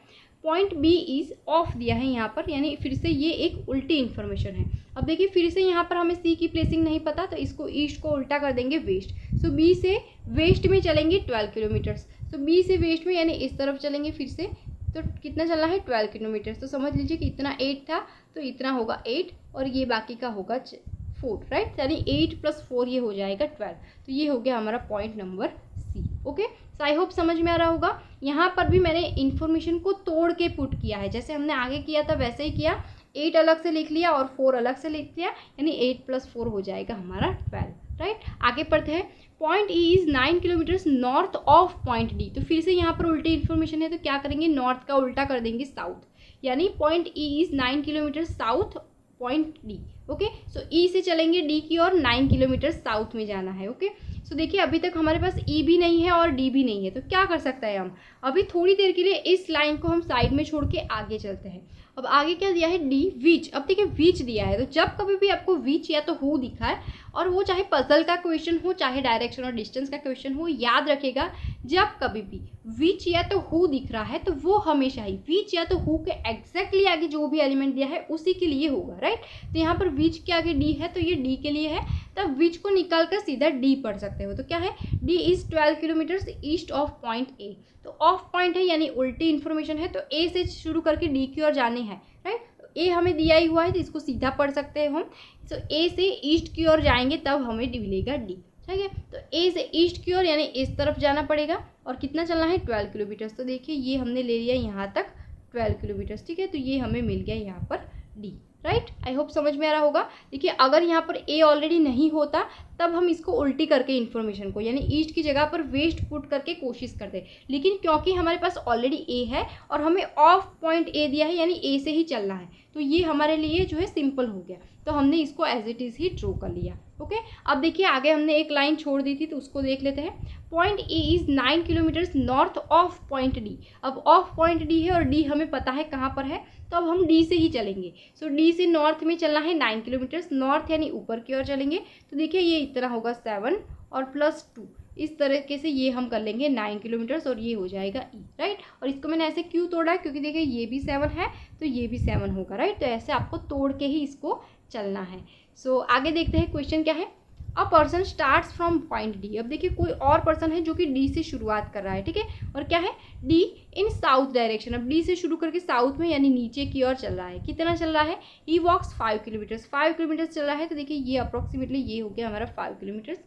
पॉइंट बी इज ऑफ दिया है यहाँ पर, यानी फिर से ये एक उल्टी इन्फॉर्मेशन है। अब देखिए फिर से यहाँ पर हमें सी की प्लेसिंग नहीं पता, तो इसको ईस्ट को उल्टा कर देंगे वेस्ट। सो बी से वेस्ट में चलेंगे 12 किलोमीटर्स। सो बी से वेस्ट में यानी इस तरफ चलेंगे फिर से, तो कितना चलना है 12 किलोमीटर। तो समझ लीजिए कि इतना 8 था तो इतना होगा 8 और ये बाकी का होगा 4, राइट, यानी 8 + 4 ये हो जाएगा 12। तो ये हो गया हमारा point number C. Okay, so I hope समझ में आ रहा होगा। यहाँ पर भी मैंने इन्फॉर्मेशन को तोड़ के पुट किया है, जैसे हमने आगे किया था वैसे ही किया। 8 अलग से लिख लिया और 4 अलग से लिख लिया, यानी 8 + 4 हो जाएगा हमारा 12, राइट। आगे पढ़ते हैं। Point E is 9 kilometres north of point D. तो फिर से यहाँ पर उल्टी इन्फॉर्मेशन है, तो क्या करेंगे, नॉर्थ का उल्टा कर देंगे साउथ, यानी point E is 9 kilometre south point D. Okay, so E से चलेंगे डी की और 9 किलोमीटर साउथ में जाना है। ओके, सो देखिए अभी तक हमारे पास ई भी नहीं है और डी भी नहीं है, तो क्या कर सकते हैं हम, अभी थोड़ी देर के लिए इस लाइन को हम साइड में छोड़ के आगे चलते हैं। अब आगे क्या दिया है, डी विच। अब देखिए विच दिया है, तो जब कभी भी आपको विच या तो हु दिखा है, और वो चाहे पजल का क्वेश्चन हो चाहे डायरेक्शन और डिस्टेंस का क्वेश्चन हो, याद रखेगा जब कभी भी विच या तो हु दिख रहा है तो वो हमेशा ही विच या तो हु के एग्जैक्टली आगे जो भी एलिमेंट दिया है उसी के लिए होगा, राइट। तो यहाँ पर विच के आगे डी है तो ये डी के लिए है, तब विच को निकाल कर सीधा डी पढ़ सकते हो। तो क्या है, D is 12 kilometres east of point A. तो ऑफ पॉइंट है यानी उल्टी इन्फॉर्मेशन है, तो ए से शुरू करके डी की ओर जाने हैं, राइट। ए हमें दिया ही हुआ है तो इसको सीधा पढ़ सकते हैं हम। तो ए से ईस्ट की ओर जाएंगे तब हमें मिलेगा डी, ठीक है। तो ए से ईस्ट की ओर यानी इस तरफ जाना पड़ेगा, और कितना चलना है 12 किलोमीटर्स। तो देखिए ये हमने ले लिया यहाँ तक 12 किलोमीटर्स, ठीक है। तो ये हमें मिल गया यहाँ पर डी, राइट। आई होप समझ में आ रहा होगा। देखिए अगर यहाँ पर ए ऑलरेडी नहीं होता तब हम इसको उल्टी करके इन्फॉर्मेशन को, यानी ईस्ट की जगह पर वेस्ट पुट करके कोशिश करते, लेकिन क्योंकि हमारे पास ऑलरेडी ए है और हमें ऑफ पॉइंट ए दिया है यानी ए से ही चलना है, तो ये हमारे लिए जो है सिंपल हो गया, तो हमने इसको एज इट इज़ ही ड्रॉ कर लिया। ओके, अब देखिए आगे हमने एक लाइन छोड़ दी थी तो उसको देख लेते हैं। Point A is 9 kilometres north of point D. अब ऑफ पॉइंट डी है और डी हमें पता है कहाँ पर है, तो अब हम डी से ही चलेंगे। सो डी से नॉर्थ में चलना है 9 किलोमीटर्स, नॉर्थ यानी ऊपर की ओर चलेंगे। तो देखिए ये इतना होगा 7 और +2, इस तरीके से ये हम कर लेंगे 9 किलोमीटर्स और ये हो जाएगा ई, राइट। और इसको मैंने ऐसे क्यों तोड़ा है, क्योंकि देखिए ये भी 7 है तो ये भी 7 होगा, राइट। तो ऐसे आपको तोड़ के ही इसको चलना है। सो आगे देखते हैं क्वेश्चन क्या है। A person starts from point D. अब देखिए कोई और पर्सन है जो कि डी से शुरुआत कर रहा है, ठीक है। और क्या है, डी इन साउथ डायरेक्शन। अब डी से शुरू करके साउथ में यानी नीचे की ओर चल रहा है। कितना चल रहा है, ही वॉक्स 5 किलोमीटर्स, 5 किलोमीटर्स चल रहा है। तो देखिए ये अप्रोक्सीमेटली ये हो गया हमारा 5 kilometres.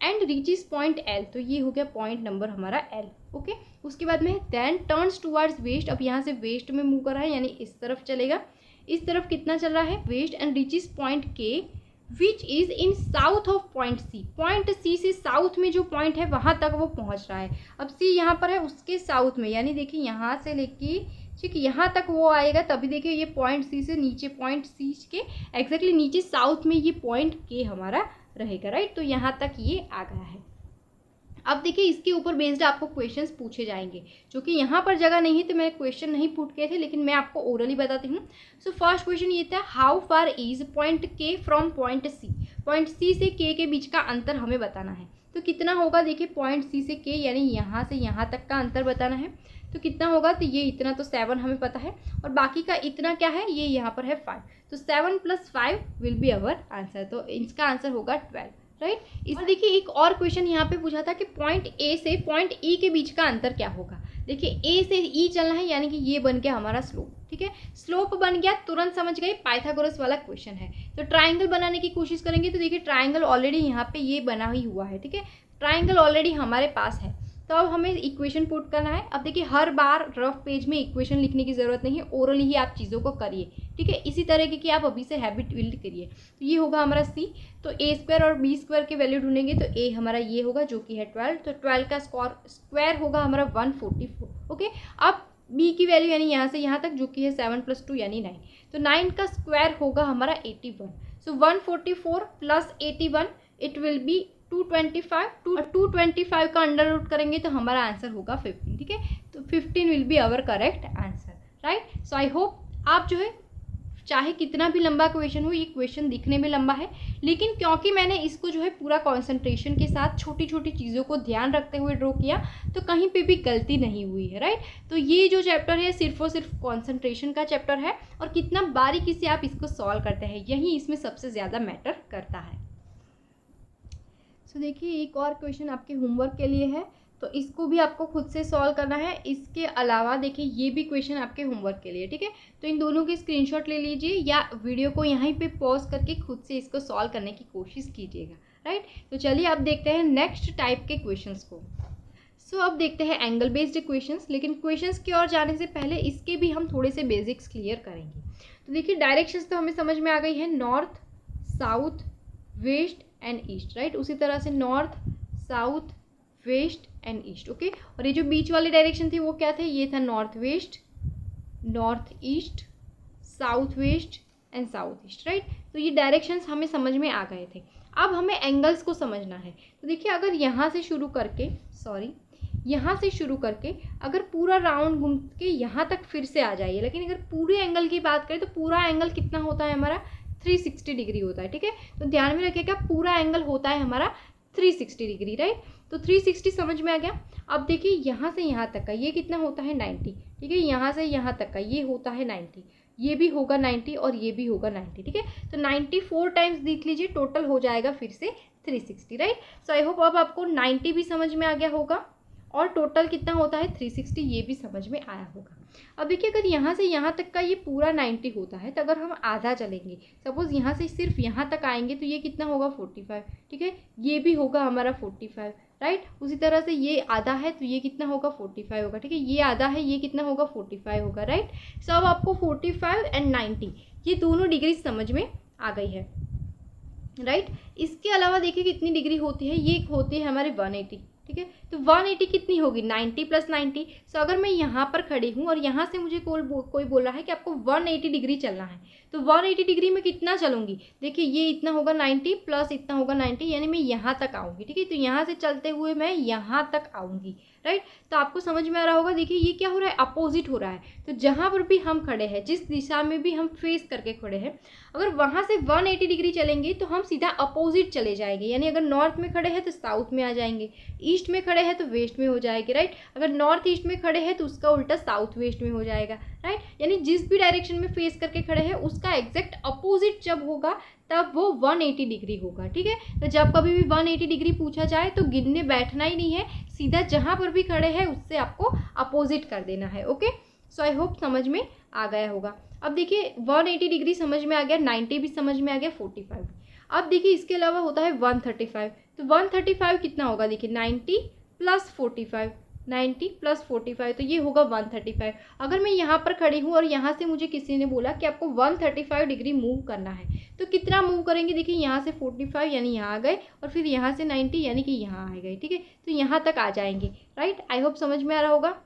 And reaches point L, तो ये हो गया पॉइंट नंबर हमारा एल। ओके, उसके बाद में देन टर्न्स टुवर्ड्स वेस्ट। अब यहाँ से वेस्ट में मूव कर रहा है यानी इस तरफ चलेगा। इस तरफ कितना चल रहा है, waste. And reaches point K which is in south of point C. Point C से साउथ में जो पॉइंट है वहां तक वो पहुंच रहा है। अब सी यहाँ पर है उसके साउथ में, यानी देखिए यहाँ से लेके ठीक यहाँ तक वो आएगा, तभी देखिए ये पॉइंट सी से नीचे, पॉइंट सी के एग्जैक्टली नीचे साउथ में ये पॉइंट के हमारा रहेगा, राइट। तो यहाँ तक ये आ गया है। अब देखिए इसके ऊपर बेस्ड आपको क्वेश्चंस पूछे जाएंगे, जो कि यहाँ पर जगह नहीं है तो मैं क्वेश्चन नहीं पुट किए थे, लेकिन मैं आपको ओरली बताती हूँ। सो फर्स्ट क्वेश्चन ये था, how far is point K from point C. Point C से के बीच का अंतर हमें बताना है। तो कितना होगा, देखिए पॉइंट सी से के यानी यहाँ से यहाँ तक का अंतर बताना है। तो कितना होगा, तो ये इतना तो 7 हमें पता है, और बाकी का इतना क्या है, ये यहाँ पर है 5। तो 7 + 5 विल बी अवर आंसर। तो इसका आंसर होगा 12, राइट। इस देखिए एक और क्वेश्चन यहाँ पे पूछा था कि पॉइंट ए से पॉइंट ई के बीच का अंतर क्या होगा। देखिए ए से ई चलना है यानी कि ये बन गया हमारा स्लोप, ठीक है। स्लोप बन गया, तुरंत समझ गए पाइथागोरस वाला क्वेश्चन है। तो ट्राइंगल बनाने की कोशिश करेंगे, तो देखिए ट्राइंगल ऑलरेडी यहाँ पे ये बना ही हुआ है, ठीक है। ट्राइंगल ऑलरेडी हमारे पास है, तो अब हमें इक्वेशन पुट करना है। अब देखिए हर बार रफ पेज में इक्वेशन लिखने की ज़रूरत नहीं है, ओरली ही आप चीज़ों को करिए, ठीक है। इसी तरीके की आप अभी से हैबिट बिल्ड करिए। तो ये होगा हमारा सी। तो a² और b² के वैल्यू ढूंढेंगे, तो a हमारा ये होगा जो कि है 12। तो 12 का स्क्वायर होगा हमारा 144। ओके, अब b की वैल्यू यानी यहाँ से यहाँ तक जो कि है 7 + 2 यानी 9। तो 9 का स्क्वायर होगा हमारा 81। सो 144 + 81 इट विल बी 225। 225 का अंडर रूट करेंगे तो हमारा आंसर होगा 15, ठीक है। तो 15 will be our correct answer, right. So I hope आप जो है चाहे कितना भी लंबा क्वेश्चन हो, ये क्वेश्चन दिखने में लंबा है, लेकिन क्योंकि मैंने इसको जो है पूरा कॉन्सेंट्रेशन के साथ छोटी छोटी चीज़ों को ध्यान रखते हुए ड्रॉ किया, तो कहीं पे भी गलती नहीं हुई है, राइट। तो ये जो चैप्टर है सिर्फ और सिर्फ कॉन्सेंट्रेशन का चैप्टर है, और कितना बारीकी से आप इसको सॉल्व करते हैं यही इसमें सबसे ज़्यादा मैटर करता है। सो देखिए एक और क्वेश्चन आपके होमवर्क के लिए है, तो इसको भी आपको खुद से सॉल्व करना है। इसके अलावा देखिए ये भी क्वेश्चन आपके होमवर्क के लिए, ठीक है। तो इन दोनों की स्क्रीनशॉट ले लीजिए या वीडियो को यहीं पे पॉज करके खुद से इसको सॉल्व करने की कोशिश कीजिएगा, राइट। तो चलिए अब देखते हैं नेक्स्ट टाइप के क्वेश्चंस को। सो अब देखते हैं एंगल बेस्ड क्वेश्चंस, लेकिन क्वेश्चंस की ओर जाने से पहले इसके भी हम थोड़े से बेसिक्स क्लियर करेंगे। तो देखिए डायरेक्शंस तो हमें समझ में आ गई है, north, south, west and east, right. उसी तरह से north, south, west and east, okay. और ये जो बीच वाली डायरेक्शन थी वो क्या थे, ये था north west, north east, south west and south east, right. तो ये डायरेक्शंस हमें समझ में आ गए थे। अब हमें एंगल्स को समझना है। तो देखिए अगर यहाँ से शुरू करके अगर पूरा राउंड घूम के यहाँ तक फिर से आ जाइए, लेकिन अगर पूरे एंगल की बात करें तो पूरा एंगल कितना होता है हमारा, 360 डिग्री होता है, ठीक है। तो ध्यान में रखिएगा पूरा एंगल होता है हमारा 360 डिग्री, राइट। तो 360 समझ में आ गया। अब देखिए यहाँ से यहाँ तक का ये कितना होता है 90, ठीक है। यहाँ से यहाँ तक का ये होता है 90, ये भी होगा 90 और ये भी होगा 90, ठीक है। तो 94 टाइम्स देख लीजिए, टोटल हो जाएगा फिर से 360, राइट। सो आई होप अब आपको 90 भी समझ में आ गया होगा और टोटल कितना होता है 360 ये भी समझ में आया होगा। अब देखिए अगर यहाँ से यहाँ तक का ये पूरा 90 होता है, तो अगर हम आधा चलेंगे, सपोज यहाँ से सिर्फ यहाँ तक आएंगे तो ये कितना होगा 45, ठीक है। ये भी होगा हमारा 45, राइट। उसी तरह से ये आधा है तो ये कितना होगा 45 होगा, ठीक है। ये आधा है, ये कितना होगा 45 होगा, राइट। सो अब आपको 45 एंड 90 ये दोनों डिग्री समझ में आ गई है, राइट। इसके अलावा देखिए कितनी डिग्री होती है, ये होती है हमारे 180, ठीक है। तो 180 कितनी होगी 90 + 90। सो अगर मैं यहाँ पर खड़ी हूँ और यहाँ से मुझे कोई बोल रहा है कि आपको 180 डिग्री चलना है, तो 180 डिग्री में कितना चलूँगी, देखिए ये इतना होगा 90 प्लस इतना होगा 90, यानी मैं यहाँ तक आऊँगी, ठीक है। तो यहाँ से चलते हुए मैं यहाँ तक आऊँगी, राइट। तो आपको समझ में आ रहा होगा, देखिए ये क्या हो रहा है, अपोजिट हो रहा है। तो जहाँ पर भी हम खड़े हैं, जिस दिशा में भी हम फेस करके खड़े हैं, अगर वहाँ से 180 डिग्री चलेंगे तो हम सीधा अपोजिट चले जाएंगे। यानी अगर नॉर्थ में खड़े हैं तो साउथ में आ जाएंगे, ईस्ट में खड़े हैं तो वेस्ट में हो जाएंगे, राइट। अगर नॉर्थ ईस्ट में खड़े हैं तो उसका उल्टा साउथ वेस्ट में हो जाएगा, राइट। यानी जिस भी डायरेक्शन में फेस करके खड़े हैं उसका एग्जैक्ट अपोजिट जब होगा तब वो 180 डिग्री होगा, ठीक है। तो जब कभी भी 180 डिग्री पूछा जाए तो गिनने बैठना ही नहीं है, सीधा जहाँ पर भी खड़े हैं उससे आपको अपोजिट कर देना है, ओके। सो आई होप समझ में आ गया होगा। अब देखिए 180 डिग्री समझ में आ गया, 90 भी समझ में आ गया, 45। अब देखिए इसके अलावा होता है 135। तो 135 कितना होगा, देखिए 90 + 45, 90 + 45 तो ये होगा 135। अगर मैं यहाँ पर खड़ी हूँ और यहाँ से मुझे किसी ने बोला कि आपको 135 डिग्री मूव करना है, तो कितना मूव करेंगे, देखिए यहाँ से 45 यानी यहाँ आ गए, और फिर यहाँ से 90 यानी कि यहाँ आ गए, ठीक है। तो यहाँ तक आ जाएंगे, राइट। आई होप समझ में आ रहा होगा।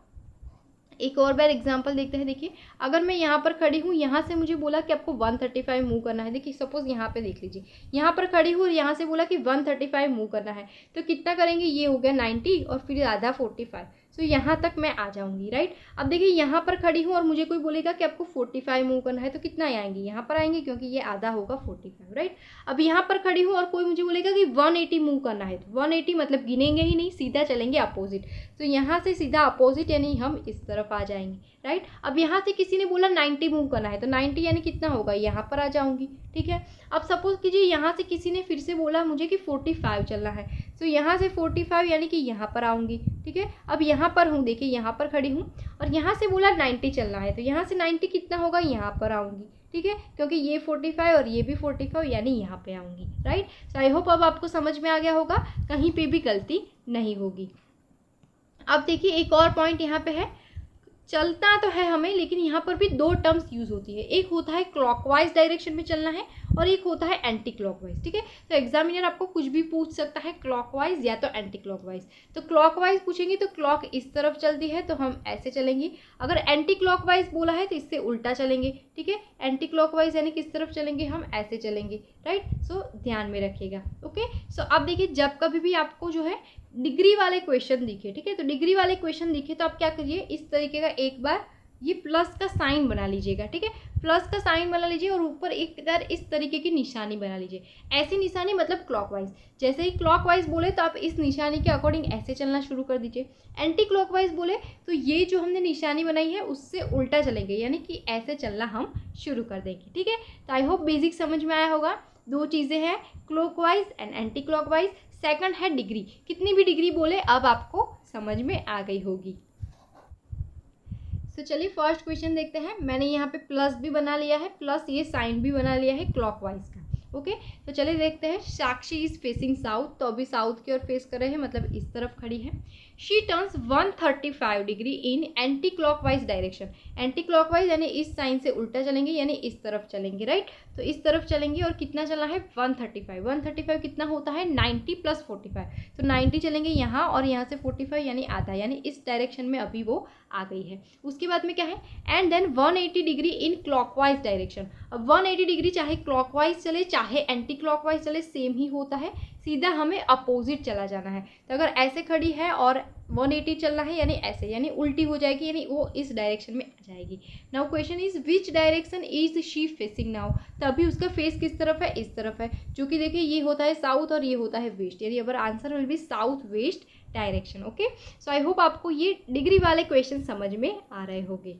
एक और बार एग्जांपल देखते हैं। देखिए अगर मैं यहाँ पर खड़ी हूँ, यहाँ से मुझे बोला कि आपको 135 मूव करना है, देखिए सपोज यहाँ पे देख लीजिए, यहाँ पर खड़ी हूँ और यहाँ से बोला कि 135 मूव करना है, तो कितना करेंगे, ये हो गया 90 और फिर आधा 45, तो यहाँ तक मैं आ जाऊँगी, राइट। अब देखिए यहाँ पर खड़ी हूँ और मुझे कोई बोलेगा कि आपको 45 मूव करना है, तो कितना आएंगे, यहाँ पर आएंगे क्योंकि ये आधा होगा 45, राइट। अब यहाँ पर खड़ी हूँ और कोई मुझे बोलेगा कि 180 मूव करना है, तो 180 मतलब गिनेंगे ही नहीं, सीधा चलेंगे अपोजिट। तो यहाँ से सीधा अपोजिट यानी हम इस तरफ आ जाएंगे, राइट। अब यहाँ से किसी ने बोला 90 मूव करना है, तो 90 यानी कितना होगा, यहाँ पर आ जाऊँगी, ठीक है। अब सपोज कीजिए यहाँ से किसी ने फिर से बोला मुझे कि 45 चलना है, तो यहाँ से 45 यानी कि यहाँ पर आऊँगी, ठीक है। अब यहाँ पर हूँ, देखिए यहाँ पर खड़ी हूँ और यहाँ से बोला 90 चलना है, तो यहाँ से 90 कितना होगा, यहाँ पर आऊँगी, ठीक है, क्योंकि ये 45 और ये भी 45 यानी यहाँ पे आऊँगी, राइट। सो आई होप अब आपको समझ में आ गया होगा, कहीं पे भी गलती नहीं होगी। अब देखिए एक और पॉइंट यहाँ पे है, चलता तो है हमें, लेकिन यहाँ पर भी दो टर्म्स यूज होती है, एक होता है क्लॉकवाइज डायरेक्शन में चलना है और एक होता है एंटी क्लॉकवाइज, ठीक है। तो एग्जामिनर आपको कुछ भी पूछ सकता है, क्लॉकवाइज या तो एंटी क्लॉकवाइज। तो क्लॉकवाइज पूछेंगे तो क्लॉक इस तरफ चलती है तो हम ऐसे चलेंगे, अगर एंटी क्लॉकवाइज बोला है तो इससे उल्टा चलेंगे, ठीक है। एंटी क्लॉकवाइज यानी किस तरफ चलेंगे, हम ऐसे चलेंगे, राइट। सो ध्यान में रखिएगा, ओके। सो अब देखिए जब कभी भी आपको जो है डिग्री वाले क्वेश्चन दिखे, ठीक है, तो डिग्री वाले क्वेश्चन दिखे तो आप क्या करिए, इस तरीके का एक बार ये प्लस का साइन बना लीजिएगा, ठीक है, प्लस का साइन बना लीजिए और ऊपर एक इधर इस तरीके की निशानी बना लीजिए। ऐसी निशानी मतलब क्लॉकवाइज, जैसे ही क्लॉकवाइज बोले तो आप इस निशानी के अकॉर्डिंग ऐसे चलना शुरू कर दीजिए। एंटी क्लॉकवाइज बोले तो ये जो हमने निशानी बनाई है उससे उल्टा चलेंगे, यानी कि ऐसे चलना हम शुरू कर देंगे, ठीक है। तो आई होप बेसिक समझ में आया होगा। दो चीज़ें हैं, clockwise and anti clockwise. Second है डिग्री, कितनी भी डिग्री बोले अब आपको समझ में आ गई होगी। तो चलिए फर्स्ट क्वेश्चन देखते हैं। मैंने यहाँ पे प्लस भी बना लिया है, प्लस ये साइन भी बना लिया है क्लॉकवाइज का। ओके, तो चलिए देखते हैं। साक्षी इज फेसिंग साउथ, तो अभी साउथ की ओर फेस कर रहे हैं, मतलब इस तरफ खड़ी है। She turns 135 degree in anti clockwise direction. Anti clockwise यानी इस साइन से उल्टा चलेंगे, यानी इस तरफ चलेंगे, राइट। तो इस तरफ चलेंगे और कितना चलना है 135। 135 कितना होता है 90 + 45, तो 90 चलेंगे यहाँ और यहाँ से 45 यानी आधा, यानी इस डायरेक्शन में अभी वो आ गई है। उसके बाद में क्या है, and then 180 degree in clockwise direction. अब 180 डिग्री चाहे क्लॉकवाइज चले चाहे एंटी क्लॉकवाइज चले सेम ही होता है, सीधा हमें अपोजिट चला जाना है। तो अगर ऐसे खड़ी है और 180 चलना है यानी ऐसे, यानी उल्टी हो जाएगी, यानी वो इस डायरेक्शन में आ जाएगी। Now question is which direction is she facing now. तभी उसका फेस किस तरफ है, इस तरफ है, जो कि देखिए ये होता है साउथ और ये होता है वेस्ट, यानी अवर answer will be south west direction. Okay, so I hope आपको ये डिग्री वाले क्वेश्चन समझ में आ रहे होंगे।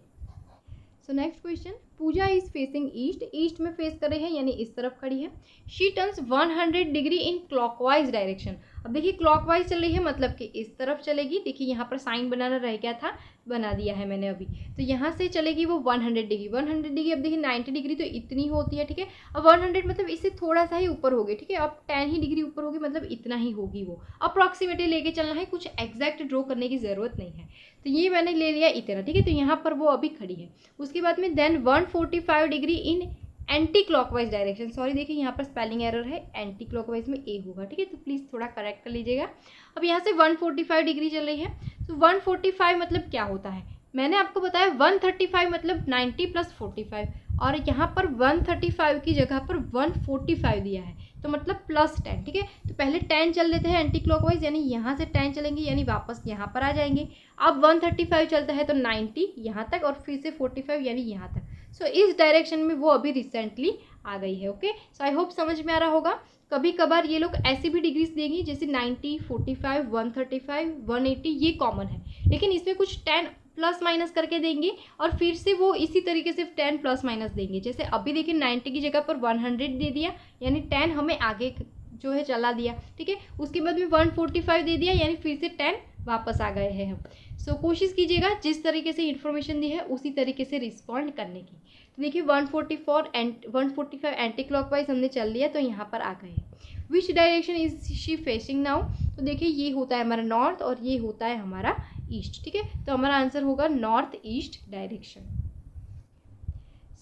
So next question, Pooja is facing east. East में फेस कर रही है यानी इस तरफ खड़ी है। She turns 100 degree in clockwise direction. अब देखिए क्लॉकवाइज चल रही है मतलब कि इस तरफ चलेगी। देखिए यहाँ पर साइन बनाना रह गया था, बना दिया है मैंने अभी। तो यहाँ से चलेगी वो 100 डिग्री। 100 डिग्री, अब देखिए 90 डिग्री तो इतनी होती है, ठीक है। अब 100 मतलब इससे थोड़ा सा ही ऊपर होगी, ठीक है। अब 10 ही डिग्री ऊपर होगी, मतलब इतना ही होगी वो। अप्रॉक्सीमेटली लेके चलना है, कुछ एग्जैक्ट ड्रॉ करने की ज़रूरत नहीं है। तो ये मैंने ले लिया इतना, ठीक है। तो यहाँ पर वो अभी खड़ी है। उसके बाद में then 145 degree in anti clockwise direction. Sorry देखिए यहाँ पर स्पेलिंग एरर है, एंटी क्लॉकवाइज में ए होगा, ठीक है। तो प्लीज़ थोड़ा करेक्ट कर लीजिएगा। अब यहाँ से 145 डिग्री चल रही है। तो 145 मतलब क्या होता है, मैंने आपको बताया 135 मतलब 90 + 45, और यहाँ पर 135 की जगह पर 145 दिया है, तो मतलब +10, ठीक है। तो पहले 10 चल लेते हैं एंटी क्लॉकवाइज, यानी यहाँ से 10 चलेंगे यानी वापस यहाँ पर आ जाएंगे। अब 135 चलता है तो 90 यहाँ तक और फिर से 45 यानी यहाँ तक। सो इस डायरेक्शन में वो अभी रिसेंटली आ गई है। ओके, सो आई होप समझ में आ रहा होगा। कभी कभार ये लोग ऐसी भी डिग्रीज देंगी जैसे 90, 45, 135, 180, ये कॉमन है, लेकिन इसमें कुछ 10 प्लस माइनस करके देंगे और फिर से वो इसी तरीके से 10 प्लस माइनस देंगे। जैसे अभी देखिए 90 की जगह पर 100 दे दिया, यानी 10 हमें आगे जो है चला दिया, ठीक है। उसके बाद में 145 दे दिया, यानी फिर से 10 वापस आ गए हैं हम। सो कोशिश कीजिएगा जिस तरीके से इन्फॉर्मेशन दी है उसी तरीके से रिस्पॉन्ड करने की। तो देखिए 145 एंटी क्लॉकवाइज हमने चल लिया, तो यहाँ पर आ गए। विच direction is she facing now. तो देखिए ये होता है हमारा नॉर्थ और ये होता है हमारा ईस्ट, ठीक है। तो हमारा आंसर होगा नॉर्थ ईस्ट डायरेक्शन।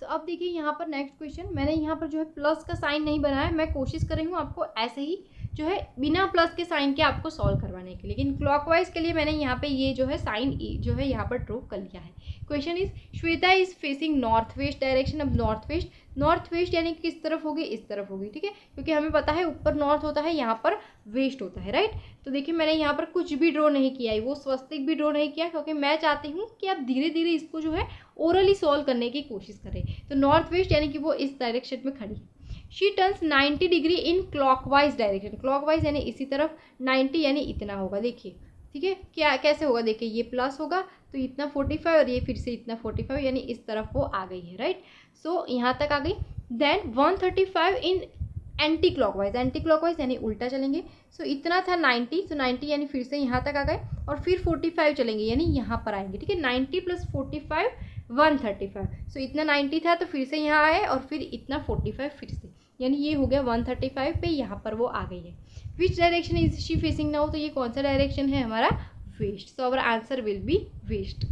सो अब देखिए यहाँ पर नेक्स्ट क्वेश्चन, मैंने यहाँ पर जो है प्लस का साइन नहीं बनाया, मैं कोशिश कर रही हूँ आपको ऐसे ही जो है बिना प्लस के साइन के आपको सॉल्व करवाने के लिए, लेकिन क्लॉकवाइज के लिए मैंने यहाँ पे ये जो है साइन जो है यहाँ पर ड्रॉ कर लिया है। Question is Shweta is facing north west direction. अब नॉर्थ वेस्ट यानी किस तरफ होगी, इस तरफ होगी, ठीक है, क्योंकि हमें पता है ऊपर नॉर्थ होता है, यहाँ पर वेस्ट होता है, राइट। तो देखिए मैंने यहाँ पर कुछ भी ड्रॉ नहीं किया है, वो स्वस्तिक भी ड्रॉ नहीं किया, क्योंकि मैं चाहती हूँ कि आप धीरे धीरे इसको जो है ओरली सॉल्व करने की कोशिश करें। तो नॉर्थ वेस्ट यानी कि वो इस डायरेक्शन में खड़ी है। She turns 90 degree in clockwise direction. Clockwise यानी इसी तरफ, 90 यानी इतना होगा, देखिए, ठीक है। क्या कैसे होगा, देखिए ये प्लस होगा तो इतना 45 और ये फिर से इतना 45, यानी इस तरफ वो आ गई है, राइट। सो यहाँ तक आ गई। देन 135 इन एंटी क्लॉकवाइज यानी उल्टा चलेंगे। सो इतना था 90, तो 90 यानी फिर से यहाँ तक आ गए और फिर 45 चलेंगे यानी यहाँ पर आएंगे, ठीक है। 90 + 45 135। सो इतना 90 था तो फिर से यहाँ आए और फिर इतना 45 फिर से, यानी ये हो गया 135 पे, यहाँ पर वो आ गई है। Which direction is she facing now. तो ये कौन सा डायरेक्शन है हमारा, west. So our answer will be west.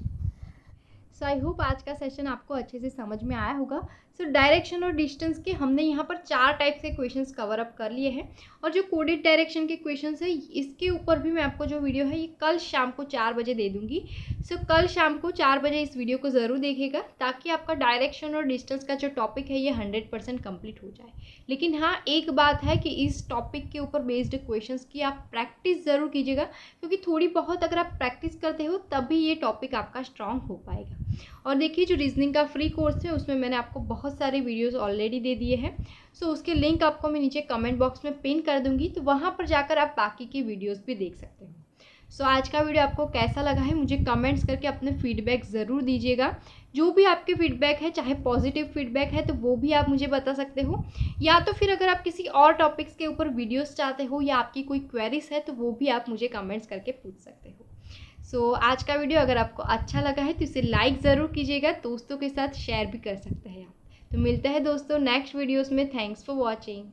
So I hope आज का सेशन आपको अच्छे से समझ में आया होगा। सो डायरेक्शन और डिस्टेंस के हमने यहाँ पर 4 टाइप के क्वेश्चंस कवर अप कर लिए हैं। और जो कोडेड डायरेक्शन के क्वेश्चंस है इसके ऊपर भी मैं आपको जो वीडियो है ये कल शाम को 4 बजे दे दूँगी। सो कल शाम को 4 बजे इस वीडियो को ज़रूर देखिएगा ताकि आपका डायरेक्शन और डिस्टेंस का जो टॉपिक है ये 100% कंप्लीट हो जाए। लेकिन हाँ, एक बात है कि इस टॉपिक के ऊपर बेस्ड क्वेश्चंस की आप प्रैक्टिस ज़रूर कीजिएगा, क्योंकि थोड़ी बहुत अगर आप प्रैक्टिस करते हो तभी ये टॉपिक आपका स्ट्रांग हो पाएगा। और देखिए, जो रीजनिंग का फ्री कोर्स है उसमें मैंने आपको बहुत सारे वीडियोस ऑलरेडी दे दिए हैं। सो उसके लिंक आपको मैं नीचे कमेंट बॉक्स में पिन कर दूंगी, तो वहाँ पर जाकर आप बाकी की वीडियोस भी देख सकते हो। सो आज का वीडियो आपको कैसा लगा है मुझे कमेंट्स करके अपने फीडबैक ज़रूर दीजिएगा। जो भी आपके फीडबैक है, चाहे पॉजिटिव फीडबैक है तो वो भी आप मुझे बता सकते हो, या तो फिर अगर आप किसी और टॉपिक्स के ऊपर वीडियोस चाहते हो या आपकी कोई क्वेरीज है तो वो भी आप मुझे कमेंट्स करके पूछ सकते हो। सो आज का वीडियो अगर आपको अच्छा लगा है तो इसे लाइक ज़रूर कीजिएगा, दोस्तों के साथ शेयर भी कर सकते हैं आप। तो मिलते हैं दोस्तों नेक्स्ट वीडियोस में। Thanks for watching.